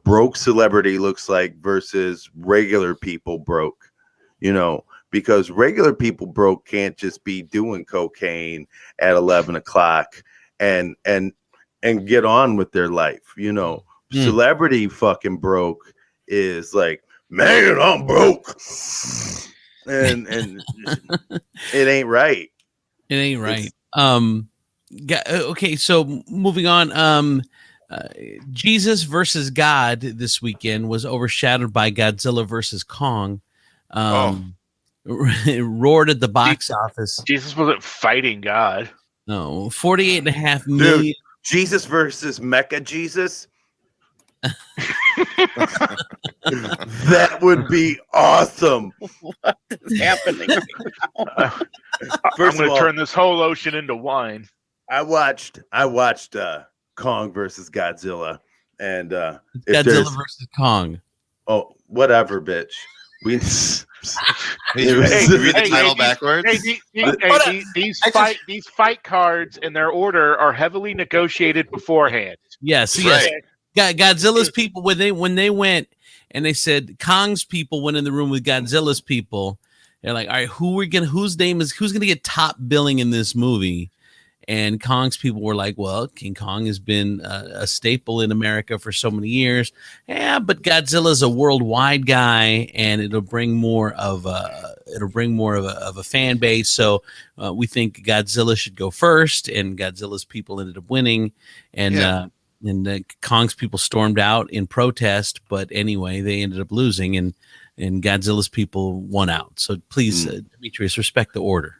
Speaker 7: broke celebrity looks like versus regular people broke, because regular people broke can't just be doing cocaine at 11 o'clock and get on with their life. Celebrity fucking broke is like, man, I'm broke. And it ain't right.
Speaker 2: It ain't right. Okay, so moving on. Jesus versus God this weekend was overshadowed by Godzilla versus Kong. It roared at the box office.
Speaker 1: Jesus wasn't fighting God.
Speaker 2: No, 48.5 million.
Speaker 7: Dude, Jesus versus Mecha Jesus. That would be awesome.
Speaker 8: What is happening?
Speaker 1: I'm going to turn this whole ocean into wine.
Speaker 7: I watched Kong versus Godzilla, and
Speaker 2: Godzilla versus Kong.
Speaker 7: Oh, whatever, bitch.
Speaker 6: You read the title backwards.
Speaker 1: These fight cards in their order are heavily negotiated beforehand.
Speaker 2: Yes,
Speaker 6: right.
Speaker 2: Godzilla's people when they went and they said Kong's people went in the room with Godzilla's people. They're like, all right, who's gonna get top billing in this movie? And Kong's people were like, well, King Kong has been a staple in America for so many years. Yeah, but Godzilla's a worldwide guy, and it'll bring more of a fan base. So we think Godzilla should go first, and Godzilla's people ended up winning, and Kong's people stormed out in protest. But anyway, they ended up losing, and Godzilla's people won out. So please, Demetrius, respect the order.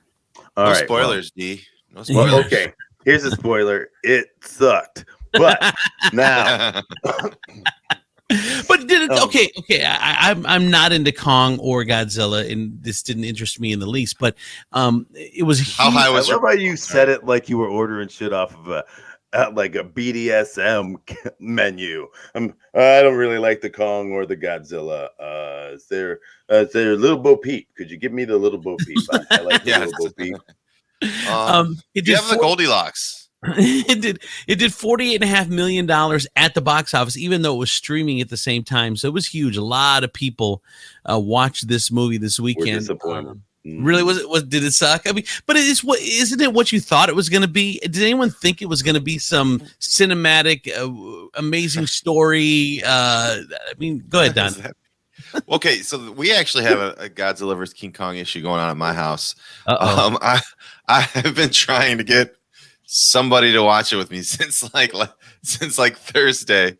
Speaker 6: No spoilers, D. No spoilers.
Speaker 7: Well, okay, here's a spoiler. It sucked, but now.
Speaker 2: But did it? Okay. I'm not into Kong or Godzilla, and this didn't interest me in the least. But it was.
Speaker 6: How high was?
Speaker 7: I love how you said it like you were ordering shit off of a BDSM menu. I don't really like the Kong or the Godzilla. Is there Little Bo Peep? Could you give me the Little Bo Peep? I like the Little Bo Peep.
Speaker 2: It
Speaker 6: you have the Goldilocks.
Speaker 2: It did $48.5 million at the box office, even though it was streaming at the same time. So it was huge. A lot of people watched this movie this weekend. Really, did it suck? I mean, but isn't it what you thought it was going to be? Did anyone think it was going to be some cinematic, amazing story? I mean, go ahead, Don.
Speaker 6: Okay, so we actually have a Godzilla vs. King Kong issue going on at my house. I've been trying to get somebody to watch it with me since Thursday,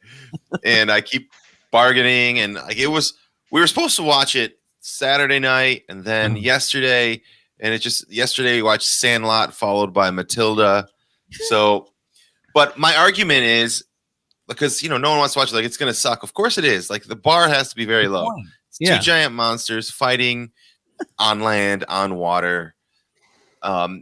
Speaker 6: and I keep bargaining. And we were supposed to watch it Saturday night, and then yesterday, and yesterday we watched Sandlot followed by Matilda. So, but my argument is, because no one wants to watch it, like it's gonna suck. Of course it is. Like the bar has to be very low. It's two giant monsters fighting on land, on water.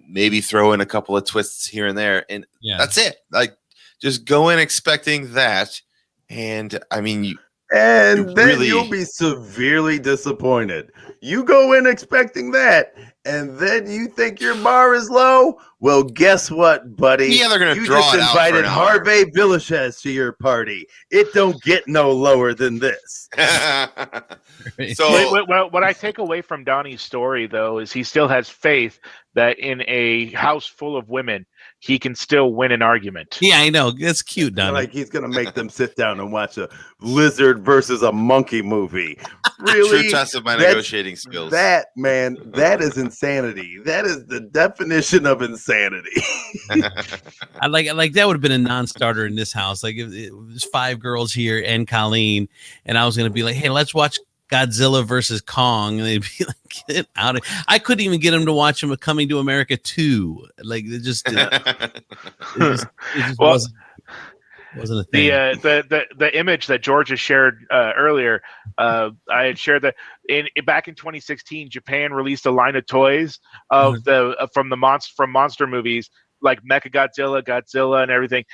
Speaker 6: Maybe throw in a couple of twists here and there, and that's it. Like just go in expecting that. And I mean,
Speaker 7: And then
Speaker 6: Really?
Speaker 7: you'll be severely disappointed. You go in expecting that, and then you think your bar is low. Well, guess what, buddy?
Speaker 6: Yeah, they're gonna
Speaker 7: you
Speaker 6: draw
Speaker 7: just
Speaker 6: it out for
Speaker 7: invited
Speaker 6: an hour.
Speaker 7: Harvey Villachez to your party. It don't get no lower than this.
Speaker 6: So
Speaker 1: What I take away from Donnie's story, though, is he still has faith that in a house full of women, he can still win an argument.
Speaker 2: Yeah, I know. That's cute, Donnie.
Speaker 7: Like he's gonna make them sit down and watch a lizard versus a monkey movie. Really?
Speaker 6: true test of my
Speaker 7: That's-
Speaker 6: negotiating skills.
Speaker 7: That, man, that is insanity. That is the definition of insanity.
Speaker 2: I like that would have been a non-starter in this house. Like if it was 5 girls here and Colleen, and I was gonna be like, hey, let's watch Godzilla versus Kong, and they'd be like, get out of. I couldn't even get them to watch them Coming to America 2. Like it just
Speaker 1: Well,
Speaker 2: wasn't a thing.
Speaker 1: The image that George has shared earlier, I had shared that back in 2016, Japan released a line of toys of from monster movies like Mechagodzilla, Godzilla, and everything,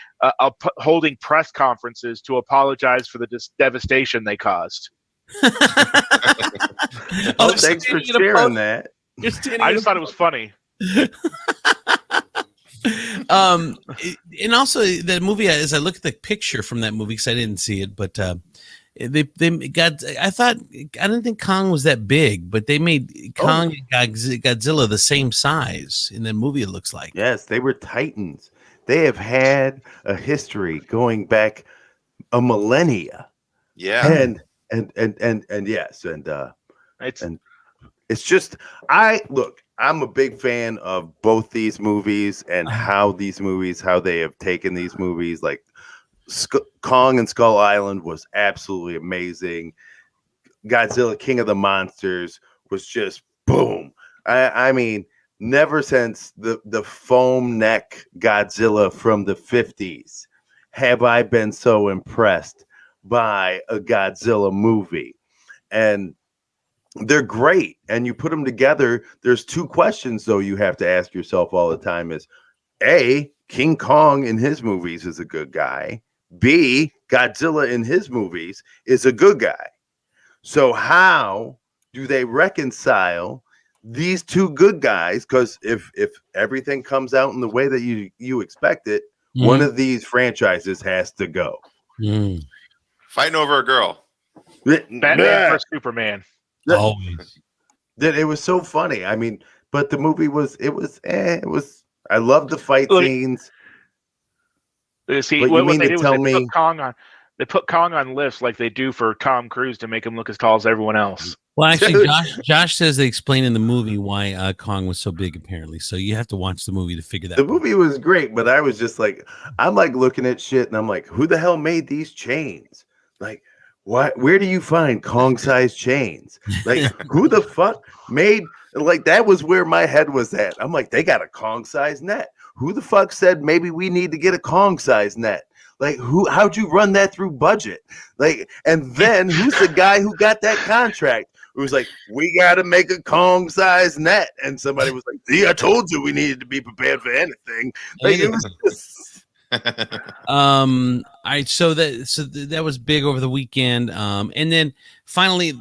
Speaker 1: holding press conferences to apologize for the devastation they caused.
Speaker 7: Oh, thanks for sharing that.
Speaker 1: I just thought it was funny.
Speaker 2: And also that movie, as I look at the picture from that movie, because I didn't see it, but they got. I didn't think Kong was that big, but they made Kong and Godzilla the same size in the movie. It looks like.
Speaker 7: Yes, they were titans. They have had a history going back a millennia.
Speaker 6: Yeah.
Speaker 7: And yes, and it's just I'm a big fan of both these movies and how they have taken these movies. Like Kong and Skull Island was absolutely amazing. Godzilla King of the Monsters was just boom. I mean, never since the foam neck Godzilla from the 50s have I been so impressed by a Godzilla movie. And they're great. And you put them together. There's 2 questions, though, you have to ask yourself all the time is, A, King Kong in his movies is a good guy. B, Godzilla in his movies is a good guy. So how do they reconcile these 2 good guys? Because if everything comes out in the way that you expect it, one of these franchises has to go.
Speaker 6: Fighting over a girl.
Speaker 1: Batman versus Superman.
Speaker 2: Always.
Speaker 7: That it was so funny. I mean, but the movie was I love the fight scenes.
Speaker 1: See,
Speaker 7: But
Speaker 1: what
Speaker 7: you mean
Speaker 1: they
Speaker 7: to
Speaker 1: did
Speaker 7: tell
Speaker 1: was
Speaker 7: me
Speaker 1: they put Kong on lifts like they do for Tom Cruise to make him look as tall as everyone else.
Speaker 2: Well, actually, Josh says they explain in the movie why Kong was so big, apparently. So you have to watch the movie to figure that out.
Speaker 7: the movie was great, but I was just like, I'm like looking at shit and I'm like, who the hell made these chains? Like, where do you find Kong-sized chains? Like, who the fuck made, like, that was where my head was at. I'm like, they got a Kong-sized net. Who the fuck said maybe we need to get a Kong-sized net? Like, how'd you run that through budget? Like, and then who's the guy who got that contract? It was like, we got to make a Kong-sized net. And somebody was like, see, I told you we needed to be prepared for anything. Like, it was just...
Speaker 2: So that was big over the weekend. And then finally,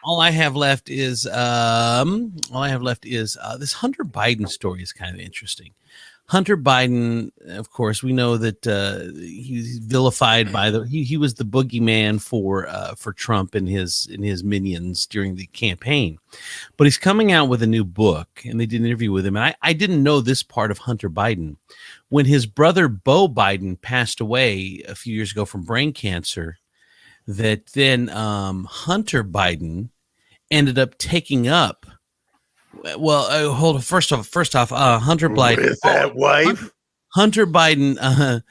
Speaker 2: all I have left is this Hunter Biden story is kind of interesting. Hunter Biden, of course, we know that he's vilified by he was the boogeyman for Trump and his minions during the campaign. But he's coming out with a new book, and they did an interview with him. And I didn't know this part of Hunter Biden. When his brother Beau Biden passed away a few years ago from brain cancer, that then Hunter Biden ended up taking up. Well, hold on. First off, Hunter Biden.
Speaker 7: Is that wife? Hunter
Speaker 2: Biden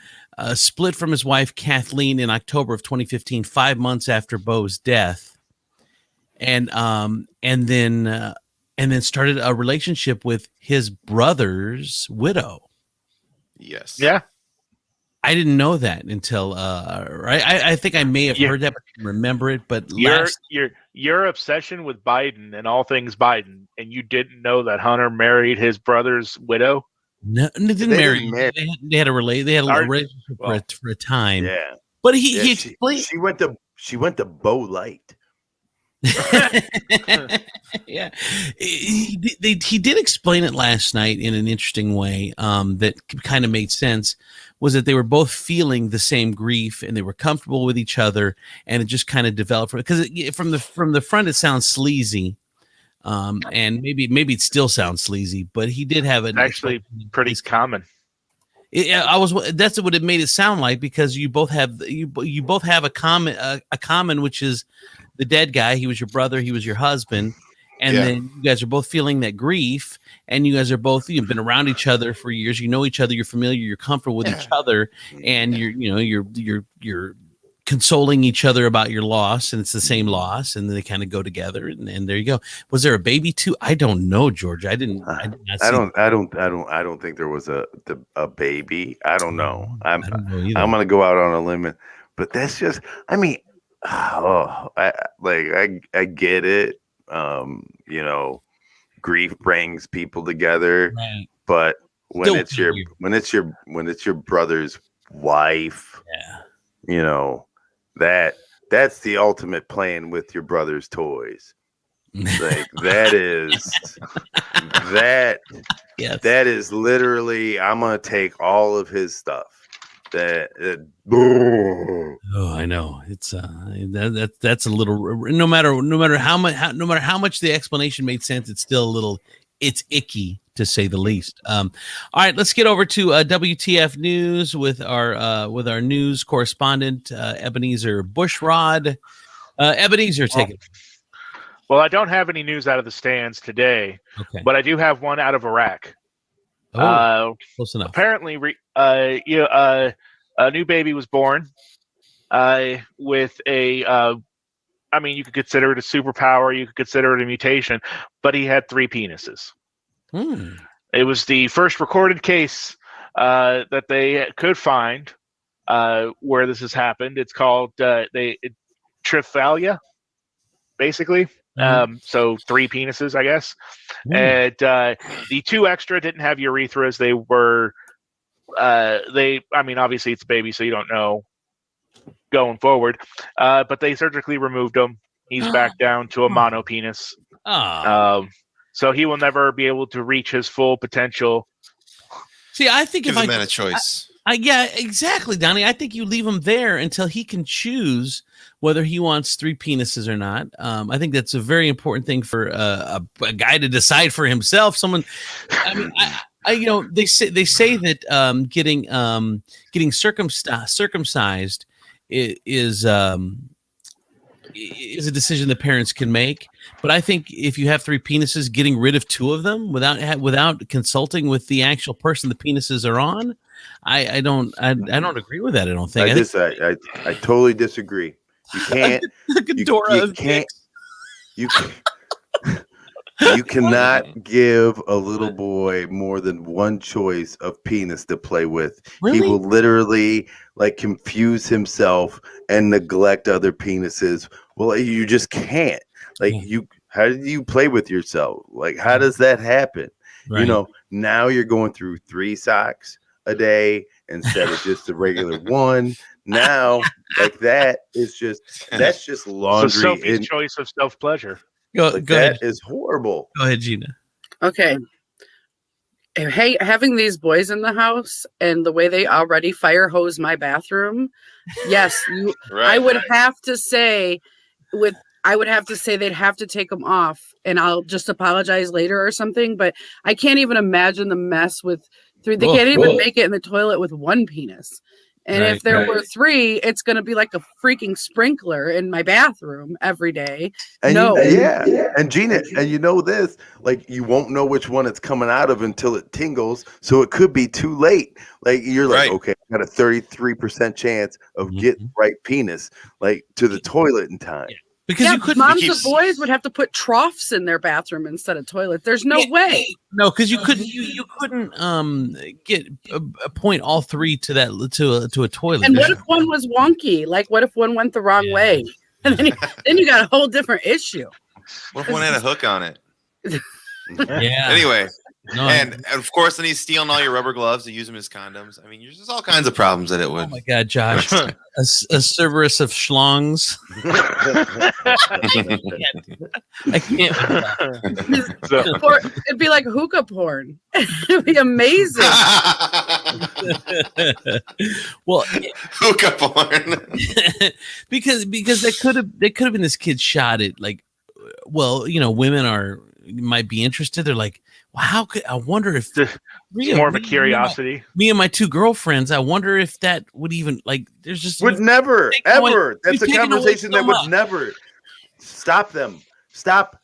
Speaker 2: split from his wife Kathleen in October of 2015, 5 months after Beau's death, and then started a relationship with his brother's widow.
Speaker 6: Yes.
Speaker 1: Yeah.
Speaker 2: I didn't know that until right. I think I may have heard that, but I didn't remember it. But
Speaker 1: your obsession with Biden and all things Biden, and you didn't know that Hunter married his brother's widow?
Speaker 2: No, they didn't marry. They had a relationship for a time.
Speaker 7: Yeah.
Speaker 2: But he explained.
Speaker 7: She went to Bo Light.
Speaker 2: Yeah, he did explain it last night in an interesting way that kind of made sense. Was that they were both feeling the same grief and they were comfortable with each other, and it just kind of developed because from the front it sounds sleazy, and maybe it still sounds sleazy, but he did have an
Speaker 1: Actually, pretty common.
Speaker 2: That's what it made it sound like, because you both have a common, which is the dead guy. He was your brother. He was your husband. And then you guys are both feeling that grief, and you guys are both, you've been around each other for years. You know each other. You're familiar. You're comfortable with each other, and you're consoling each other about your loss, and it's the same loss, and they kind of go together, and there you go. Was there a baby too? I don't know, George. I did not see
Speaker 7: I don't think there was a baby. I don't know. I'm
Speaker 2: I don't know either.
Speaker 7: gonna go out on a limb, but that's just. I mean, I get it. Grief brings people together,
Speaker 2: Right.
Speaker 7: but when
Speaker 2: Still
Speaker 7: it's your
Speaker 2: weird.
Speaker 7: when it's your brother's wife,
Speaker 2: Yeah.
Speaker 7: that's the ultimate playing with your brother's toys. Like that
Speaker 2: Yes.
Speaker 7: that is literally, I'm gonna take all of his stuff.
Speaker 2: Oh, I know. It's that's a little. No matter how much the explanation made sense, it's still a little. It's icky, to say the least. All right, let's get over to WTF News with our news correspondent Ebenezer Bushrod. Ebenezer, take it.
Speaker 1: Well, I don't have any news out of the stands today,
Speaker 2: Okay.
Speaker 1: but I do have one out of Iraq.
Speaker 2: Close enough.
Speaker 1: Apparently, a new baby was born with a. I mean, you could consider it a superpower. You could consider it a mutation, but he had 3 penises. It was the first recorded case that they could find where this has happened. It's called Triphalia, basically. So 3 penises, I guess. And the 2 extra didn't have urethras. They were, I mean, obviously it's a baby, so you don't know going forward. But they surgically removed him. He's back down to a monopenis. So he will never be able to reach his full potential.
Speaker 2: See, I think
Speaker 6: Give the man a choice.
Speaker 2: Yeah, exactly, Donnie. I think you leave him there until he can choose whether he wants 3 penises or not. I think that's a very important thing for a guy to decide for himself. Someone, I mean, they say that getting circumcised is a decision that parents can make. But I think if you have 3 penises, getting rid of 2 of them without consulting with the actual person the penises are on, I don't agree with that. I don't think.
Speaker 7: I totally disagree. You can't. You cannot give a little boy more than one choice of penis to play with.
Speaker 2: Really?
Speaker 7: He will literally confuse himself and neglect other penises. Well, you just can't. How do you play with yourself? How does that happen?
Speaker 2: Right.
Speaker 7: Now you're going through 3 socks a day instead of just the regular one. Now, that's just laundry.
Speaker 1: So Sophie's choice of self-pleasure.
Speaker 2: Go ahead.
Speaker 7: That is horrible.
Speaker 2: Go ahead, Gina.
Speaker 8: Okay. Hey, having these boys in the house and the way they already fire hose my bathroom, yes, I would have to say they'd have to take them off, and I'll just apologize later or something. But I can't even imagine the mess with 3. They can't even make it in the toilet with 1 penis. And if there were 3, it's going to be like a freaking sprinkler in my bathroom every day.
Speaker 7: And and Gina, and this, you won't know which one it's coming out of until it tingles. So it could be too late. You're okay, I got a 33% chance of getting right penis to the toilet in time.
Speaker 2: Yeah. Because you couldn't.
Speaker 8: Moms of boys would have to put troughs in their bathroom instead of toilets. There's no way.
Speaker 2: No, because you couldn't get a point all 3 to that to a toilet.
Speaker 8: And what if one was wonky? What if one went the wrong way? And then you got a whole different issue.
Speaker 6: What if one had a hook on it?
Speaker 2: Yeah.
Speaker 6: Anyway,
Speaker 2: No,
Speaker 6: and of course, then he's stealing all your rubber gloves to use them as condoms. I mean, there's just all kinds of problems that it
Speaker 2: oh
Speaker 6: would.
Speaker 2: my God, Josh, a Cerberus of schlongs. I can't.
Speaker 8: It'd be like hookah porn. It'd be amazing.
Speaker 2: Well,
Speaker 6: hookah porn.
Speaker 2: because they could have been this kid shot at like, well, women might be interested. They're like, well, how could I wonder if
Speaker 1: it's more of a curiosity.
Speaker 2: Me and my two girlfriends, I wonder if that would even like. There's just
Speaker 7: would never ever. That's a
Speaker 2: taken away
Speaker 7: conversation
Speaker 2: so
Speaker 7: that would
Speaker 2: much.
Speaker 7: never stop them. Stop.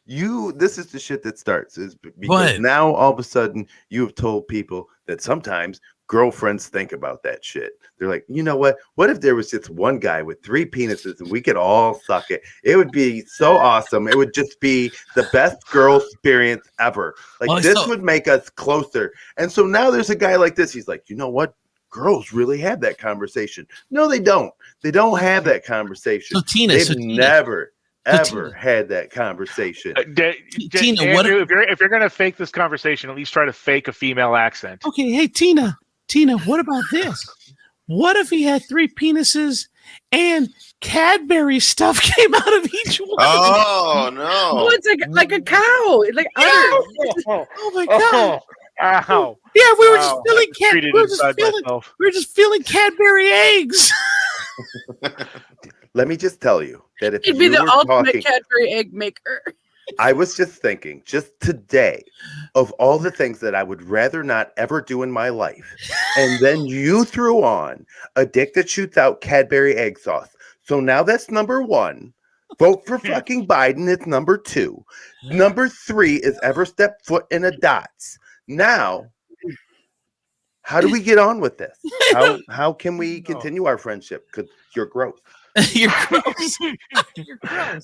Speaker 7: This is the shit that starts is because
Speaker 2: What?
Speaker 7: now all of a sudden you have told people that sometimes girlfriends think about that shit. They're like, you know what? What if there was just one guy with 3 penises and we could all suck it? It would be so awesome. It would just be the best girl experience ever. Like this would make us closer. And so now there's a guy like this. He's like, you know what? Girls really have that conversation. No, they don't. They don't have that conversation.
Speaker 2: So Tina,
Speaker 7: they've never ever had that conversation.
Speaker 2: Tina,
Speaker 1: Andrew, if you're gonna fake this conversation, at least try to fake a female accent.
Speaker 2: Okay, hey Tina, what about this? What if he had 3 penises and Cadbury stuff came out of each one?
Speaker 6: Oh no!
Speaker 8: Oh, it's like a cow. It's like udder.
Speaker 2: Oh my God!
Speaker 1: Ow!
Speaker 2: Yeah, we were just feeling Cadbury eggs.
Speaker 7: Let me just tell you that if
Speaker 8: It'd be
Speaker 7: you
Speaker 8: the
Speaker 7: were
Speaker 8: ultimate
Speaker 7: talking,
Speaker 8: Cadbury egg maker.
Speaker 7: I was just thinking, just today, of all the things that I would rather not ever do in my life. And then you threw on a dick that shoots out Cadbury egg sauce. So now that's number 1. Vote for fucking Biden. It's number 2. Number 3 is ever step foot in a dots. Now, how do we get on with this? How can we continue our friendship? Because you're gross.
Speaker 2: You're gross. You're gross.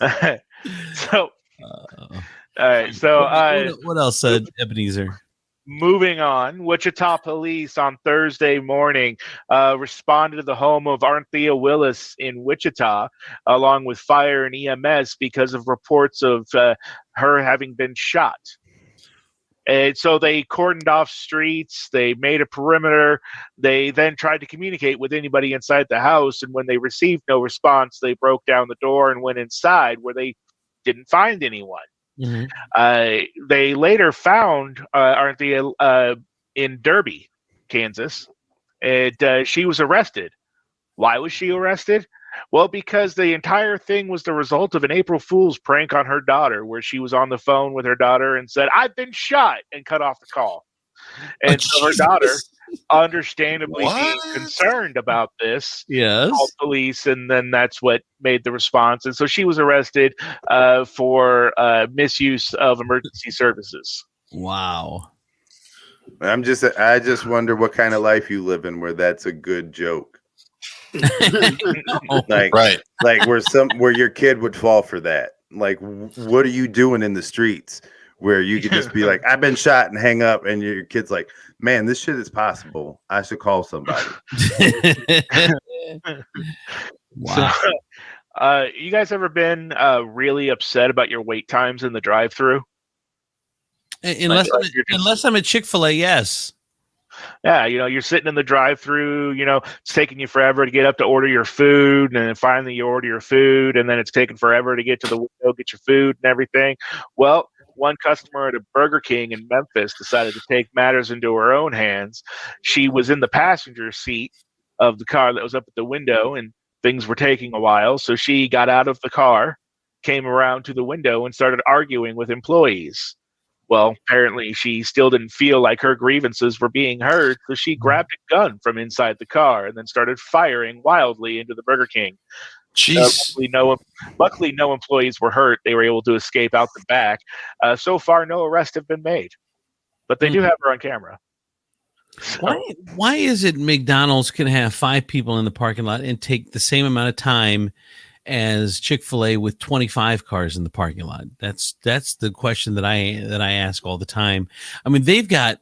Speaker 1: So, all right. So,
Speaker 2: what else, Ebenezer?
Speaker 1: Moving on, Wichita police on Thursday morning responded to the home of Arnthea Willis in Wichita, along with fire and EMS, because of reports of her having been shot. And so they cordoned off streets. They made a perimeter. They then tried to communicate with anybody inside the house. And when they received no response, they broke down the door and went inside, where they didn't find anyone.
Speaker 2: Mm-hmm.
Speaker 1: They later found Arnthea in Derby, Kansas, and she was arrested. Why was she arrested? Well, because the entire thing was the result of an April Fool's prank on her daughter, where she was on the phone with her daughter and said, "I've been shot," and cut off the call. And so her daughter, understandably being concerned about this, called police, and then that's what made the response. And so she was arrested for misuse of emergency services.
Speaker 2: Wow.
Speaker 7: I just wonder what kind of life you live in where that's a good joke. Like where your kid would fall for that. Like, what are you doing in the streets where you could just be like, "I've been shot," and hang up, and your kid's like, "Man, this shit is possible. I should call somebody."
Speaker 2: Wow.
Speaker 1: So, you guys ever been really upset about your wait times in the drive-thru?
Speaker 2: Unless I'm at Chick-fil-A, yes.
Speaker 1: Yeah, you're sitting in the drive-thru, it's taking you forever to get up to order your food, and then finally you order your food, and then it's taking forever to get to the window, get your food and everything. Well, one customer at a Burger King in Memphis decided to take matters into her own hands. She was in the passenger seat of the car that was up at the window, and things were taking a while, so she got out of the car, came around to the window, and started arguing with employees. Well, apparently she still didn't feel like her grievances were being heard, so she grabbed a gun from inside the car and then started firing wildly into the Burger King.
Speaker 6: Jeez.
Speaker 1: Luckily, no employees were hurt. They were able to escape out the back. So far, no arrests have been made, but they do have her on camera.
Speaker 2: Why is it McDonald's can have 5 people in the parking lot and take the same amount of time as Chick-fil-A with 25 cars in the parking lot? That's the question that I ask all the time. I mean, they've got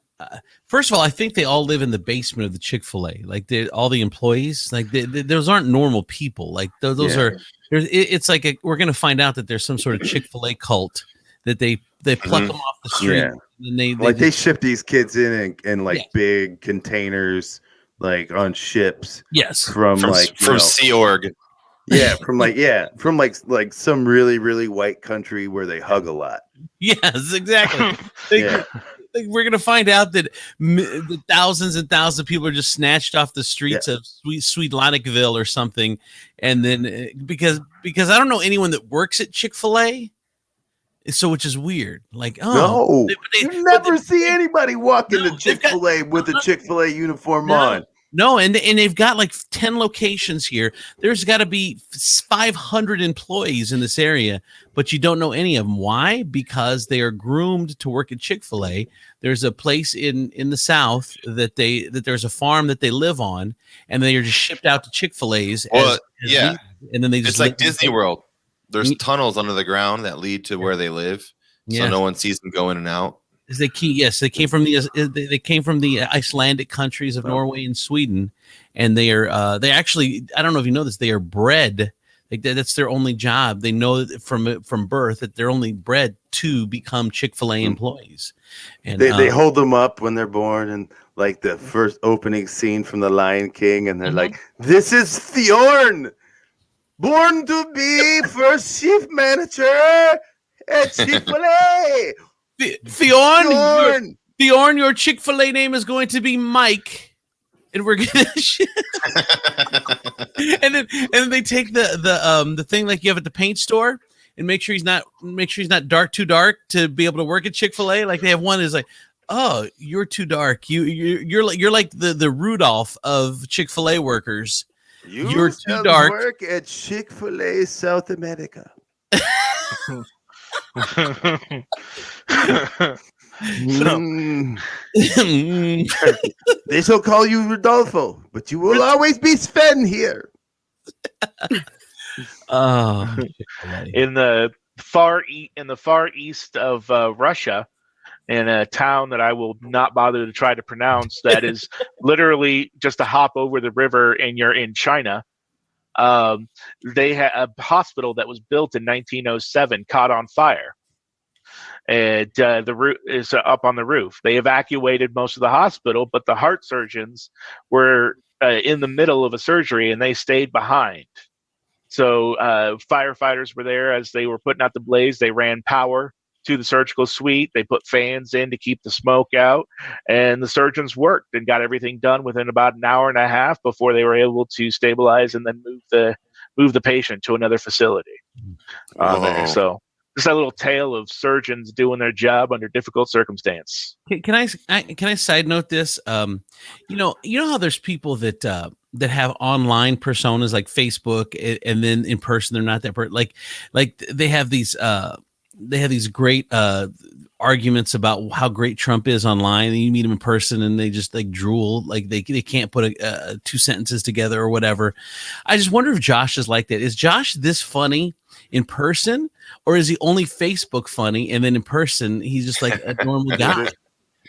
Speaker 2: first of all, I think they all live in the basement of the Chick-fil-A. Like all the employees, like those aren't normal people. Like those are. It's like we're going to find out that there's some sort of Chick-fil-A cult that they pluck them off the street.
Speaker 7: Yeah.
Speaker 2: And they
Speaker 7: Like they
Speaker 2: just-
Speaker 7: ship these kids in like
Speaker 2: Yes.
Speaker 7: big containers, like on ships
Speaker 2: yes.
Speaker 7: from
Speaker 6: Sea Org.
Speaker 7: from like some really, really white country where they hug a lot.
Speaker 2: Yes, exactly.
Speaker 7: Yeah.
Speaker 2: We're gonna find out that the thousands and thousands of people are just snatched off the streets of Sweet Lonicville or something, and then because I don't know anyone that works at Chick-fil-A, so which is weird. Like,
Speaker 7: No, you never see anybody walk into Chick-fil-A with a Chick-fil-A uniform on.
Speaker 2: No, and they've got like 10 locations here. There's got to be 500 employees in this area, but you don't know any of them. Why? Because they are groomed to work at Chick-fil-A. There's a place in the South that there's a farm that they live on, and they are just shipped out to Chick-fil-A's.
Speaker 6: Well,
Speaker 2: and then they just
Speaker 6: it's like Disney World. There's tunnels under the ground that lead to where they live, so no one sees them go in and out.
Speaker 2: They came from the Icelandic countries of Norway and Sweden, and they actually, I don't know if you know this, they are bred. Like that's their only job. They know that from birth that they're only bred to become Chick-fil-A employees. And
Speaker 7: they hold them up when they're born, and like the first opening scene from The Lion King, and they're like, "This is Thorn, born to be first chief manager at Chick-fil-A."
Speaker 2: Thorn, your Chick-fil-A name is going to be Mike, and we're gonna and then they take the thing like you have at the paint store and make sure he's not too dark to be able to work at Chick-fil-A. Like they have one is like, oh, you're too dark. You're like the Rudolph of Chick-fil-A workers. You're too dark.
Speaker 7: Work at Chick-fil-A South America. They shall call you Rodolfo, but you will always be Sven here.
Speaker 2: Oh,
Speaker 1: in the far east of Russia, in a town that I will not bother to try to pronounce, that is literally just a hop over the river, and you're in China. They had a hospital that was built in 1907 caught on fire, and the roof is up on the roof. They evacuated most of the hospital, but the heart surgeons were in the middle of a surgery, and they stayed behind. So firefighters were there as they were putting out the blaze. They ran power to the surgical suite. They put fans in to keep the smoke out, and the surgeons worked and got everything done within about an hour and a half before they were able to stabilize and then move the patient to another facility. There. So just that little tale of surgeons doing their job under difficult circumstance.
Speaker 2: Can I side note this? You know how there's people that have online personas like Facebook, and then in person they're not that person. Like they have these great arguments about how great Trump is online, and you meet him in person and they just like drool, like they can't put two sentences together or whatever. I just wonder if Josh is like that. Is Josh this funny in person, or is he only Facebook funny and then in person he's just like a normal guy?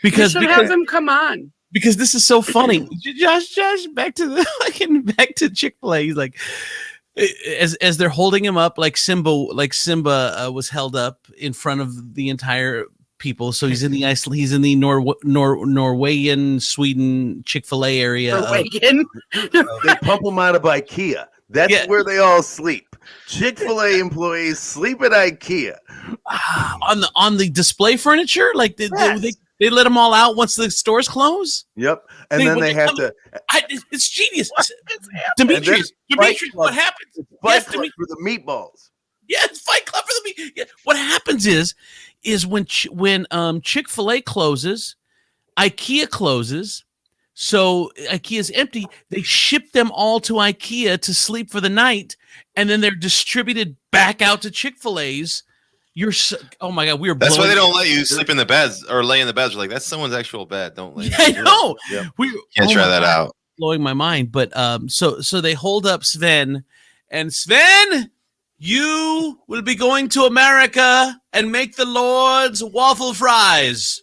Speaker 2: Because
Speaker 8: have them come on.
Speaker 2: Because this is so funny. Josh, back to Chick-fil-A. He's like, as they're holding him up, like Simba was held up in front of the entire people. So he's in the Norwegian, Sweden Chick-fil-A area.
Speaker 8: Norwegian.
Speaker 7: They pump them out of IKEA. That's where they all sleep. Chick-fil-A employees sleep at IKEA.
Speaker 2: On the display furniture, like they let them all out once the stores close.
Speaker 7: Yep, and then they have to.
Speaker 2: It's genius. Demetrius, what happens?
Speaker 7: Fight Club for the meatballs.
Speaker 2: Yes, Fight Club for the meat. Yeah. What happens is when Chick-fil-A closes, IKEA closes. So IKEA's empty. They ship them all to IKEA to sleep for the night, and then they're distributed back out to Chick-fil-A's. Oh my God,
Speaker 6: That's why they don't let you sleep in the beds or lay in the beds. We're like, that's someone's actual bed. Don't lay.
Speaker 2: I know.
Speaker 7: Yeah.
Speaker 6: Can't try that out.
Speaker 2: Blowing my mind. But so they hold up Sven, and Sven, you will be going to America and make the Lord's waffle fries.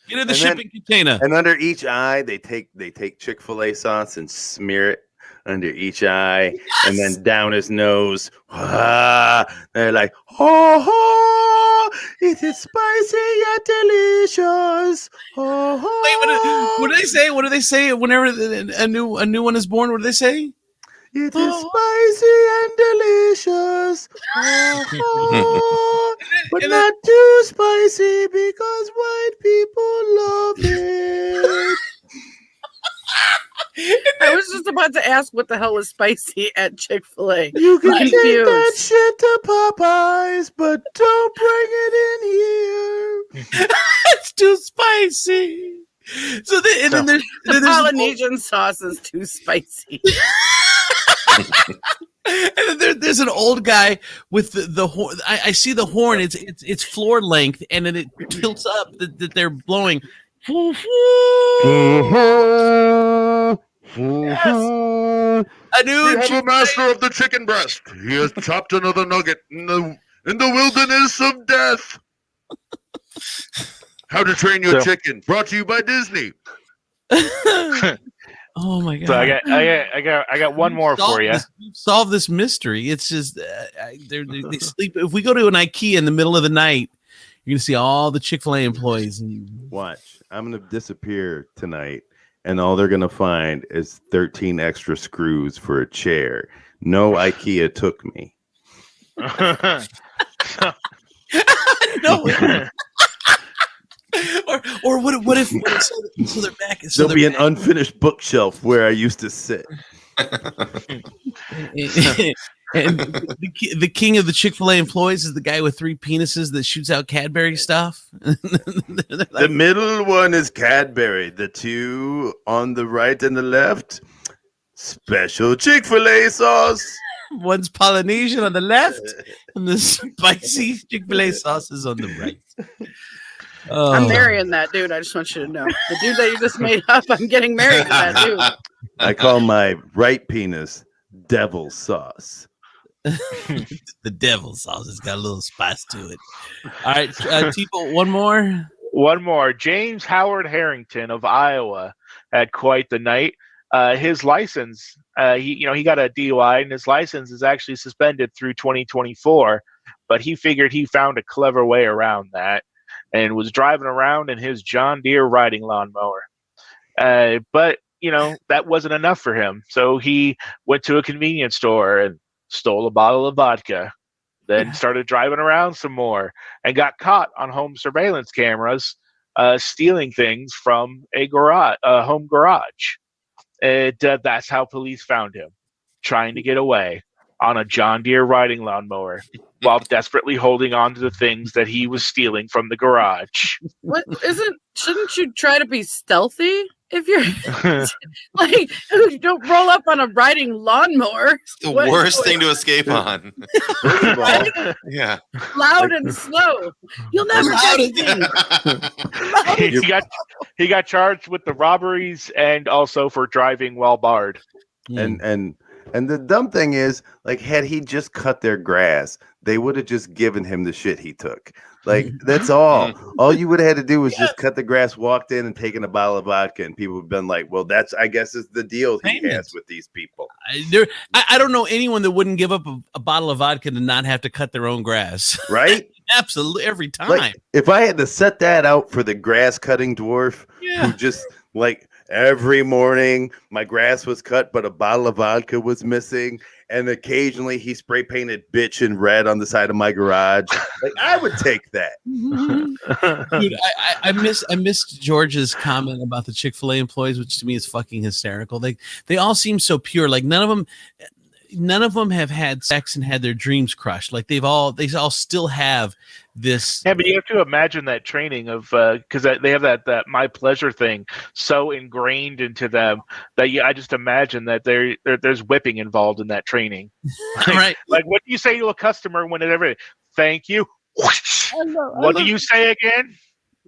Speaker 2: Get in the shipping container.
Speaker 7: And under each eye, they take Chick-fil-A sauce and smear it under each eye, and then down his nose. Ah, they're like, oh, it is spicy yet delicious. Oh,
Speaker 2: What do they say? What do they say whenever a new one is born? What do they say?
Speaker 7: it is spicy and delicious. Oh, but not too spicy because white people love it.
Speaker 8: I was just about to ask what the hell is spicy at Chick-fil-A.
Speaker 7: You can
Speaker 8: I'm
Speaker 7: take that
Speaker 8: confused.
Speaker 7: shit to Popeyes, but don't bring it in here.
Speaker 2: It's too spicy. So then there's
Speaker 8: The Polynesian sauce is too spicy.
Speaker 2: and then there's an old guy with the horn. I see the horn. It's floor length, and then it tilts up that they're blowing. A new
Speaker 9: We have a master of the chicken breast. He has chopped another nugget in the wilderness of death. How to Train Your Chicken, brought to you by Disney.
Speaker 2: Oh my god!
Speaker 1: So I got one more for you.
Speaker 2: Solve this mystery. It's just they sleep. If we go to an IKEA in the middle of the night, you're gonna see all the Chick-fil-A employees. And
Speaker 7: Watch, I'm gonna disappear tonight, and all they're gonna find is 13 extra screws for a chair. No IKEA took me.
Speaker 2: no. Or what if so they're back? So
Speaker 7: There'll be an unfinished bookshelf where I used to sit.
Speaker 2: And the king of the Chick-fil-A employees is the guy with 3 penises that shoots out Cadbury stuff.
Speaker 7: The middle one is Cadbury. The 2 on the right and the left, special Chick-fil-A sauce.
Speaker 2: One's Polynesian on the left, and the spicy Chick-fil-A sauce is on the right.
Speaker 8: I'm marrying that dude. I just want you to know. The dude that you just made up, I'm getting married to that dude.
Speaker 7: I call my right penis devil sauce.
Speaker 2: The devil sauce has got a little spice to it. All right, Tipo, one more.
Speaker 1: One more. James Howard Harrington of Iowa had quite the night. His license, he got a DUI, and his license is actually suspended through 2024. But he figured he found a clever way around that, and was driving around in his John Deere riding lawnmower. But that wasn't enough for him, so he went to a convenience store and stole a bottle of vodka. Then started driving around some more and got caught on home surveillance cameras stealing things from a home garage. That's how police found him, trying to get away on a John Deere riding lawnmower while desperately holding on to the things that he was stealing from the garage.
Speaker 8: Shouldn't you try to be stealthy if you're like, you don't roll up on a riding lawnmower?
Speaker 6: The worst thing to escape on. Yeah.
Speaker 8: Loud and slow. You'll never get me.
Speaker 1: He got charged with the robberies and also for driving while barred.
Speaker 7: And the dumb thing is, like, had he just cut their grass, they would have just given him the shit he took. Like, that's all. All you would have had to do was just cut the grass, walked in, and taken a bottle of vodka, and people would have been like, well, that's, I guess, is the deal he has with these people.
Speaker 2: I don't know anyone that wouldn't give up a bottle of vodka to not have to cut their own grass.
Speaker 7: Right?
Speaker 2: Absolutely, every time.
Speaker 7: Like, if I had to set that out for the grass cutting dwarf who just, like, every morning my grass was cut, but a bottle of vodka was missing. And occasionally he spray painted bitch in red on the side of my garage. Like, I would take that.
Speaker 2: Dude, I missed George's comment about the Chick-fil-A employees, which to me is fucking hysterical. They all seem so pure. Like none of them have had sex and had their dreams crushed. Like they all still have this.
Speaker 1: Yeah, but you have to imagine that training of because they have that my pleasure thing so ingrained into them that I just imagine that there's whipping involved in that training.
Speaker 2: Right?
Speaker 1: Like, what do you say to a customer whenever? Thank you. What do you say again?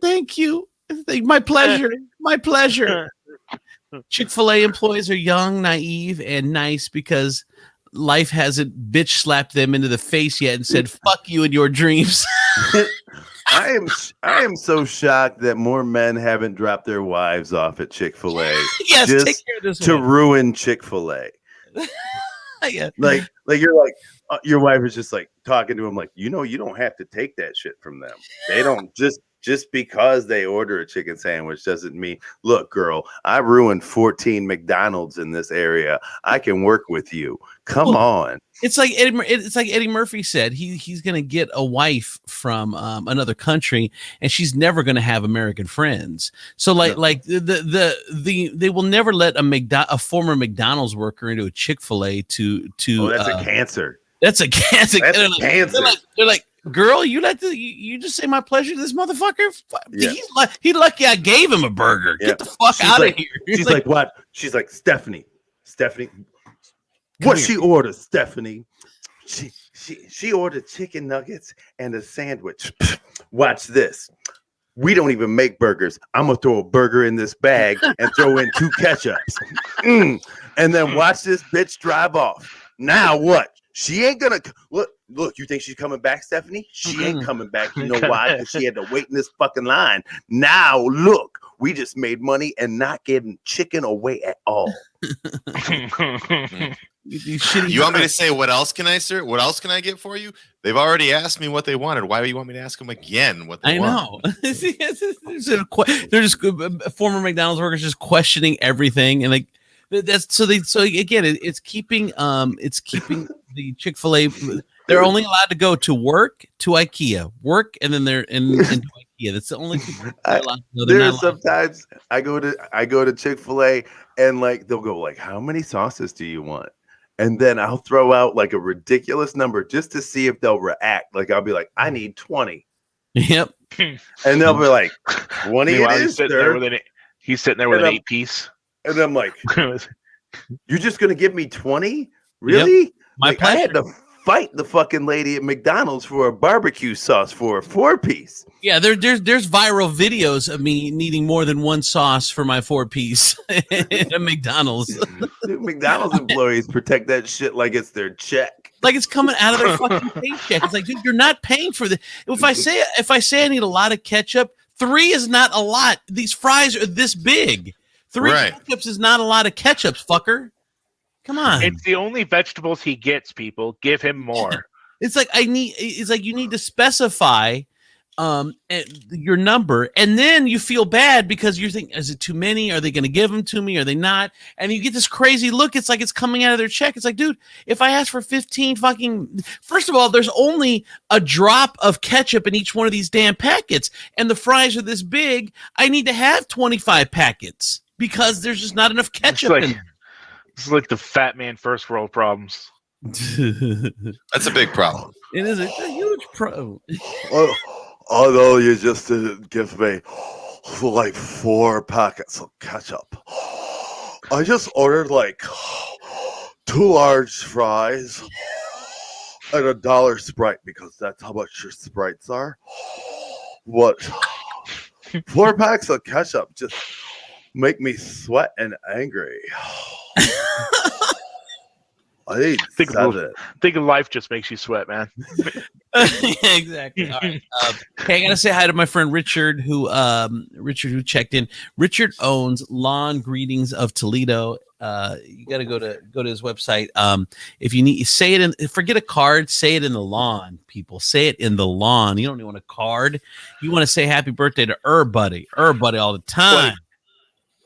Speaker 2: Thank you. My pleasure. My pleasure. Chick-fil-A employees are young, naive, and nice because life hasn't bitch slapped them into the face yet and said "fuck you" in your dreams.
Speaker 7: I am so shocked that more men haven't dropped their wives off at Chick-fil-A
Speaker 2: Yes,
Speaker 7: just
Speaker 2: take care of this
Speaker 7: to
Speaker 2: one.
Speaker 7: ruin Chick-fil-A.
Speaker 2: Yeah.
Speaker 7: Like you're like your wife is just like talking to him like, you don't have to take that shit from them. They don't just because they order a chicken sandwich doesn't mean, look, girl, I ruined 14 McDonald's in this area. I can work with you. Come on.
Speaker 2: It's like Eddie Murphy said. He's gonna get a wife from another country, and she's never gonna have American friends. So they will never let a former McDonald's worker into a Chick-fil-A to. Oh,
Speaker 7: that's a cancer.
Speaker 2: That's a cancer.
Speaker 7: That's a cancer.
Speaker 2: They're like, girl, you just say my pleasure to this motherfucker. Yeah. He's lucky I gave him a burger. Yeah. Get the fuck out of here.
Speaker 7: She's like, what? She's like, Stephanie. What she ordered, Stephanie? She ordered chicken nuggets and a sandwich. Watch this. We don't even make burgers. I'm gonna throw a burger in this bag and throw in 2 ketchups. And then watch this bitch drive off. Now what? She ain't gonna look. You think she's coming back, Stephanie? She ain't coming back. You know why? Because she had to wait in this fucking line. Now look, we just made money and not giving chicken away at all.
Speaker 6: You want me to say what else can I, sir? What else can I get for you? They've already asked me what they wanted. Why do you want me to ask them again what they want?
Speaker 2: I know. They're just former McDonald's workers just questioning everything, and like that's so again it's keeping the Chick-fil-A. They're only allowed to go to work, to IKEA, and then they're into IKEA. That's the only thing they're allowed to go.
Speaker 7: There's sometimes I go to Chick-fil-A and like they'll go like, how many sauces do you want? And then I'll throw out like a ridiculous number just to see if they'll react. Like I'll be like, I need 20.
Speaker 2: Yep.
Speaker 7: And they'll be like, 20 it is, sir.
Speaker 1: He's sitting there with an 8-piece.
Speaker 7: And I'm like, you're just going to give me 20? Really?
Speaker 2: Yep.
Speaker 7: I had to fight the fucking lady at McDonald's for a barbecue sauce for a 4-piece.
Speaker 2: Yeah, there's viral videos of me needing more than one sauce for my 4-piece at McDonald's.
Speaker 7: Dude, McDonald's employees protect that shit like it's their check.
Speaker 2: Like it's coming out of their fucking paycheck. It's like, dude, you're not paying for this. If I say I need a lot of ketchup, 3 is not a lot. These fries are this big. 3 ketchups is not a lot of ketchups, fucker. Come on.
Speaker 1: It's the only vegetables he gets, people. Give him more.
Speaker 2: It's like you need to specify your number, and then you feel bad because you think, is it too many? Are they going to give them to me? Are they not? And you get this crazy look. It's like it's coming out of their check. It's like, dude, if I ask for 15 first of all, there's only a drop of ketchup in each one of these damn packets, and the fries are this big. I need to have 25 packets because there's just not enough ketchup in there.
Speaker 1: It's like the fat man first world problems.
Speaker 6: That's a big problem.
Speaker 2: It is a huge problem.
Speaker 7: Although you just didn't give me like 4 packets of ketchup. I just ordered like 2 large fries and $1 Sprite because that's how much your Sprites are. What? 4 packs of ketchup just make me sweat and angry. I need
Speaker 1: think of life just makes you sweat, man.
Speaker 2: Exactly. All right. Hey, I gotta say hi to my friend Richard, who checked in. Richard owns Lawn Greetings of Toledo. You gotta go to his website. If you need, say it forget a card, say it in the lawn, people. Say it in the lawn. You don't even want a card. You want to say happy birthday to Buddy all the time.